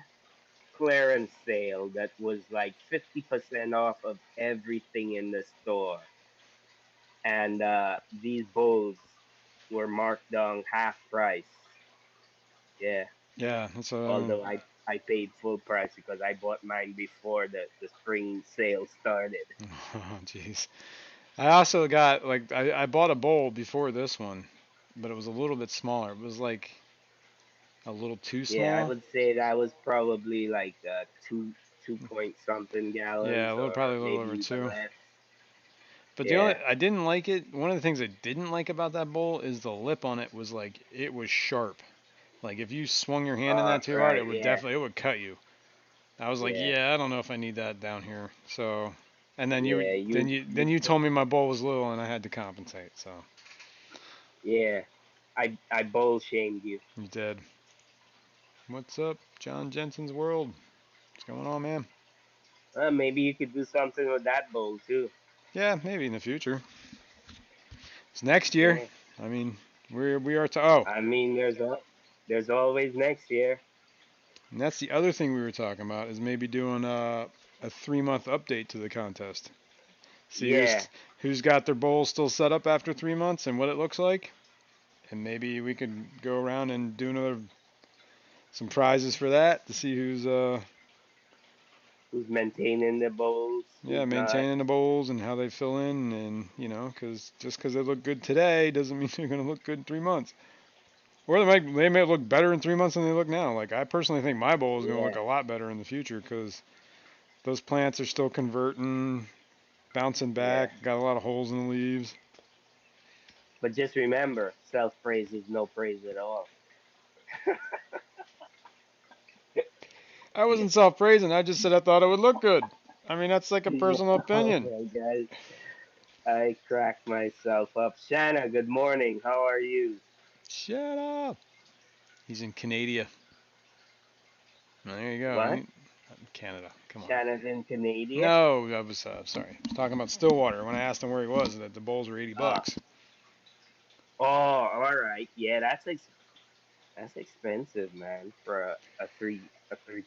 clearance sale that was like 50% off of everything in the store. And these bowls were marked down half price. Yeah. Yeah, that's Although I paid full price because I bought mine before the spring sale started. oh jeez. I also got like I bought a bowl before this one, but it was a little bit smaller. It was like a little too Yeah, I small. would say that was probably like two point something Yeah, a gallons little or probably a little maybe over even two. less. But the only Yeah. I didn't like it. One of the things I didn't like about that bowl is the lip on it was like it was sharp. Like if you swung your hand in that too hard, it Right. would Yeah. definitely it would cut you. I was like, Yeah. yeah, I don't know if I need that down here. So, and then you Yeah. then You you then you you told me my bowl was little and I had to compensate. So yeah. I bowl shamed you. you did. What's up, John Jensen's world? What's going on, man? Maybe you could do something with that bowl too. Yeah, maybe in the future. It's next year. Yeah. I mean, we are to oh, I mean, there's always next year. and that's the other thing we were talking about is maybe doing a 3 month update to the contest. See Yeah. who's got their bowl still set up after 3 months and what it looks like, and maybe we could go around and do another some prizes for that to see who's Who's maintaining the bowls? yeah Who's not? maintaining the bowls and how they fill in, and because just because they look good today doesn't mean they're going to look good in 3 months. Or they may look better in 3 months than they look now. Like I personally think my bowl is going to look Yeah. a lot better in the future because those plants are still converting, bouncing Yeah. back, got a lot of holes in the leaves. But just remember, self praise is no praise at all. I wasn't self-praising. I just said I thought it would look good. I mean, that's like a personal Oh opinion. my God. I cracked myself up. Shanna, good morning. How are you? Shut up. He's in Canada. Well, there you go. What? Canada. Come on. Shanna's in Canada? No, I was sorry. I was talking about Stillwater when I asked him where he was. That the bowls were 80 Uh, bucks. oh, all right. Yeah, that's expensive, man, for a 3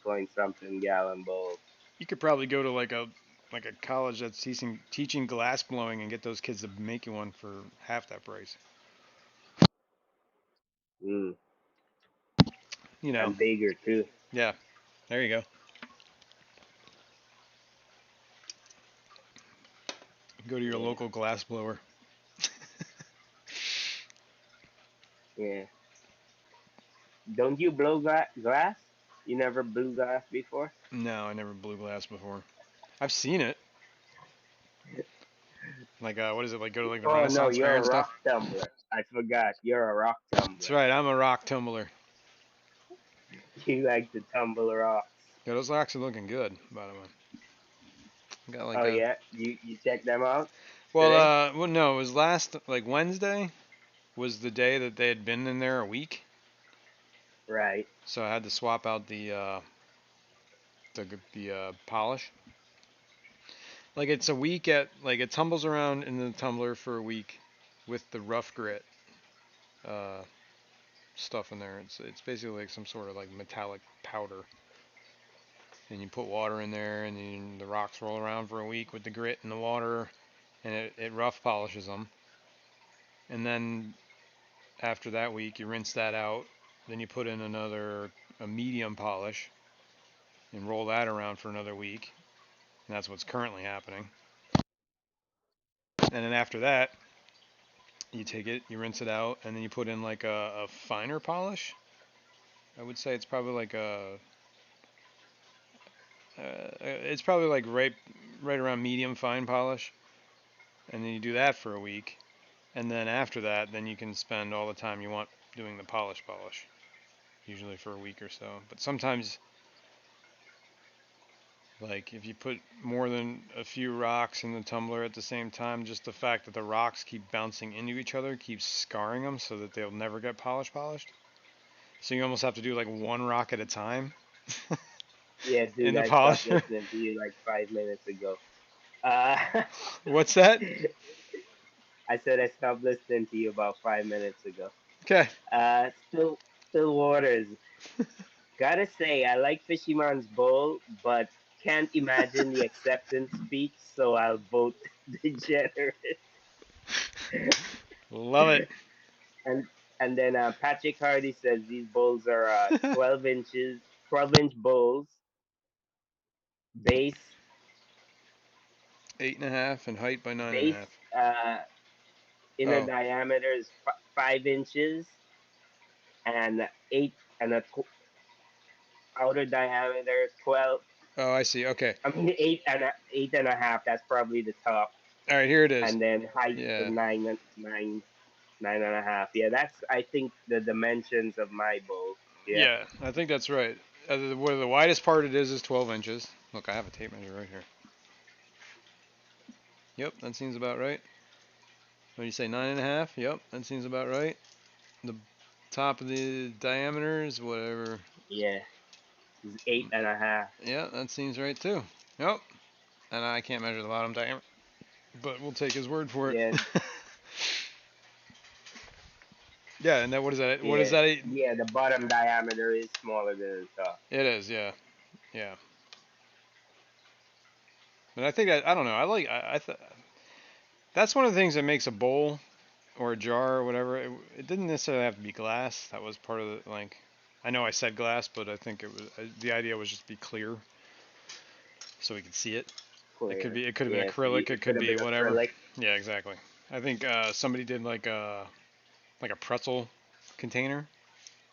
point something gallon bowl. You could probably go to like a college that's teaching glass blowing and get those kids to make you one for half that price. Mm. You know. And bigger too. Yeah. There you go. Go to your Yeah, local glass blower. yeah. Don't you blow glass? You never blew glass before? No, I never blew glass before. I've seen it. Like what is it? Like go to like the Oh no, Renaissance fair you're and a stuff. rock tumbler. I forgot. You're a rock That's tumbler. right. I'm a rock tumbler. You like to tumble rocks. Yeah, those rocks are looking good, by the way. I got like Oh a yeah, you check them out well, today, no, it was last like Wednesday was the day that they had been in there a week, right? so I had to swap out the polish. Like it's a week at like it tumbles around in the tumbler for a week with the rough grit uh, stuff in there. It's basically like some sort of like metallic powder, and you put water in there, and then the rocks roll around for a week with the grit and the water, and it rough polishes them. And then after that week, you rinse that out. Then you put in a medium polish and roll that around for another week. And that's what's currently happening. And then after that, you take it, you rinse it out, and then you put in like a finer polish. I would say it's probably like it's probably like right around medium fine polish. And then you do that for a week. And then after that, then you can spend all the time you want doing the polish, usually for a week or so. But sometimes like if you put more than a few rocks in the tumbler at the same time, just the fact that the rocks keep bouncing into each other keeps scarring them so that they'll never get polished. So you almost have to do like one rock at a time Yeah, in dude, the I stopped polisher. listening to you like 5 minutes ago. Uh, What's that? I said I stopped listening to you about 5 minutes ago. Okay. Still waters. Gotta say, I like Fishyman's bowl, but can't imagine the acceptance speech, so I'll vote degenerate. Love it. And and then Patrick Hardy says these bowls are 12 inch bowls, base Eight and a half and height by nine and a base half. uh, inner Oh. diameter is 5 inches, and outer diameter 12. Oh, I see. Okay. I mean eight and a half. That's probably the top, All right, here it is. and then height of Yeah. nine and a half. Yeah, that's I think the dimensions of my bowl. Yeah, Yeah, I think that's right. Where the widest part it is 12 inches. Look, I have a tape measure right here. Yep, that seems about right. What do you say, nine and a half? Yep, that seems about right. The top of the diameter is whatever. yeah, it's eight and a half. Yeah, that seems right too. Yep, and I can't measure the bottom diameter, but we'll take his word for it. Yeah, Yeah, and that what is that? What is yeah, that? yeah. The bottom diameter is smaller than the top. It is, yeah, yeah. But I think I don't know. That's one of the things that makes a bowl or a jar or whatever. It didn't necessarily have to be glass. That was part of the like. I know I said glass, but I think it was the idea was just to be clear so we could see it. Clear. It could have been Yeah, acrylic. It it could could have be been whatever. acrylic. Yeah, exactly. I think somebody did like a pretzel container.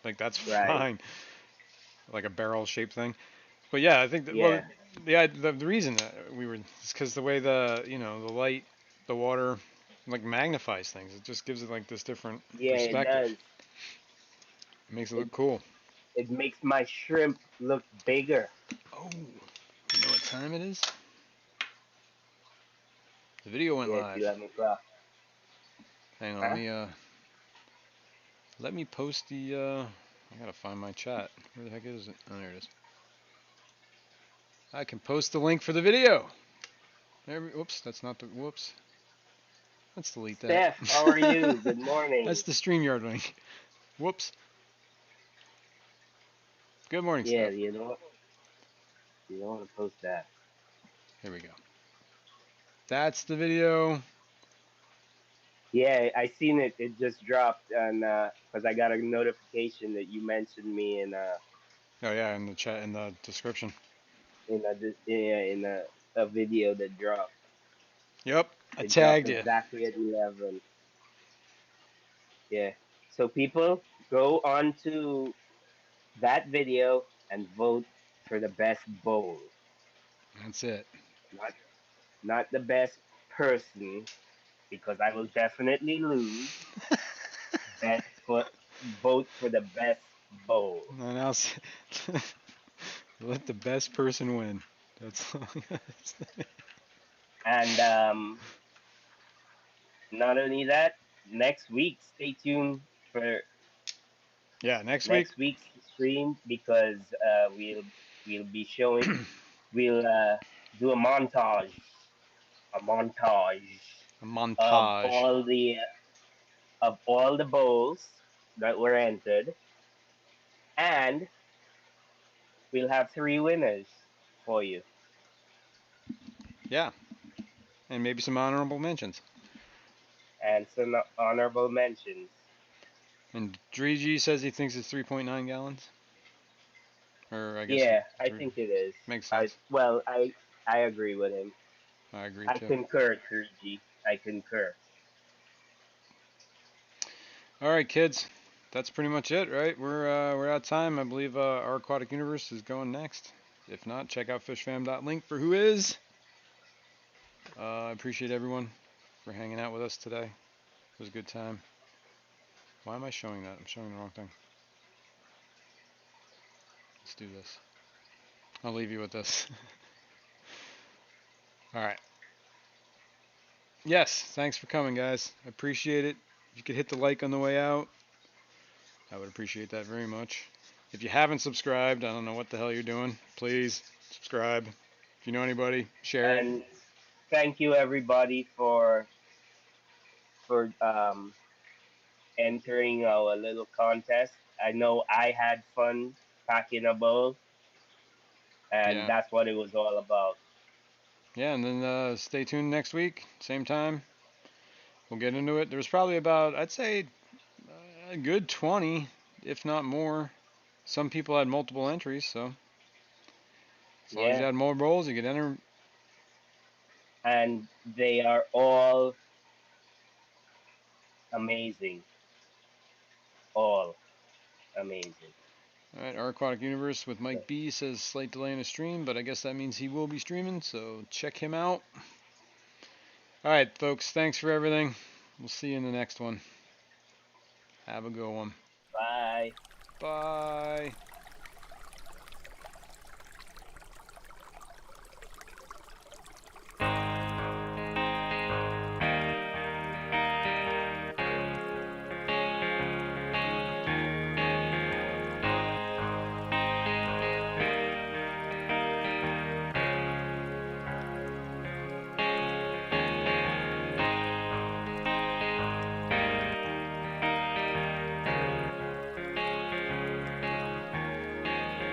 Like that's Right. fine. Like a barrel shaped thing. But yeah, I think that well, Yeah. the reason that we were is because the way the light, the water, like magnifies things. It just gives it like this different Yeah, it perspective. does. It makes it It look cool. it makes my shrimp look bigger. Oh, you know what time it is? The video went Yeah, it's live. 11 o'clock. Hang on, Huh? let me post the. I gotta find my chat. Where the heck is it? Oh, there it is. I can post the link for the video. Whoops, that's not the. Whoops. Let's delete that. Steph, how are you? Good That's morning. the StreamYard link. Whoops. Good morning, Yeah, Steph. you know what? You don't want to post that. Here we go. That's the video. Yeah, I seen it. It just dropped, and because I got a notification that you mentioned me Oh yeah, in the chat, in the description. in a video that dropped. Yep, I It dropped tagged you. exactly at 11. Yeah. So people go on to that video and vote for the best bowl, That's it. not not the best person. because I will definitely lose. Bet for Vote for the best bowl. And now let the best person win. That's all I gotta say. And not only that, next week, stay tuned for Yeah, next week. next week's stream because we'll be showing we'll do a montage A of montage. all the bowls that were entered, and we'll have three winners for you Yeah, and maybe some honorable mentions. and some honorable mentions. And 3G says he thinks it's 3.9 gallons. Or I guess Yeah, I three. think it is. Makes I sense. well, I agree with him. I agree I too. concur, 3G. I concur. All right, kids. That's pretty much it, right? We're out of time. I believe our aquatic universe is going next. If not, check out fishfam.link for who is. I appreciate everyone for hanging out with us today. It was a good time. Why am I showing that? I'm showing the wrong thing. Let's do this. I'll leave you with this. All right. Yes, thanks for coming, guys. I appreciate it. If you could hit the like on the way out, I would appreciate that very much. If you haven't subscribed, I don't know what the hell you're doing. Please subscribe. If you know anybody, share it. And thank you everybody for entering our little contest. I know I had fun packing a bowl, and Yeah. that's what it was all about. Yeah, and then stay tuned next week, same time. We'll get into it. There's probably about, I'd say, a good 20, if not more. Some people had multiple entries, so as long as you Yeah, had more bowls, you could enter. and they are all amazing, all amazing. All right, our aquatic universe with So, Mike B says slight delay in a stream, but I guess that means he will be streaming, so check him out. All right, folks, thanks for everything. We'll see you in the next one. Have a good one. bye. Bye.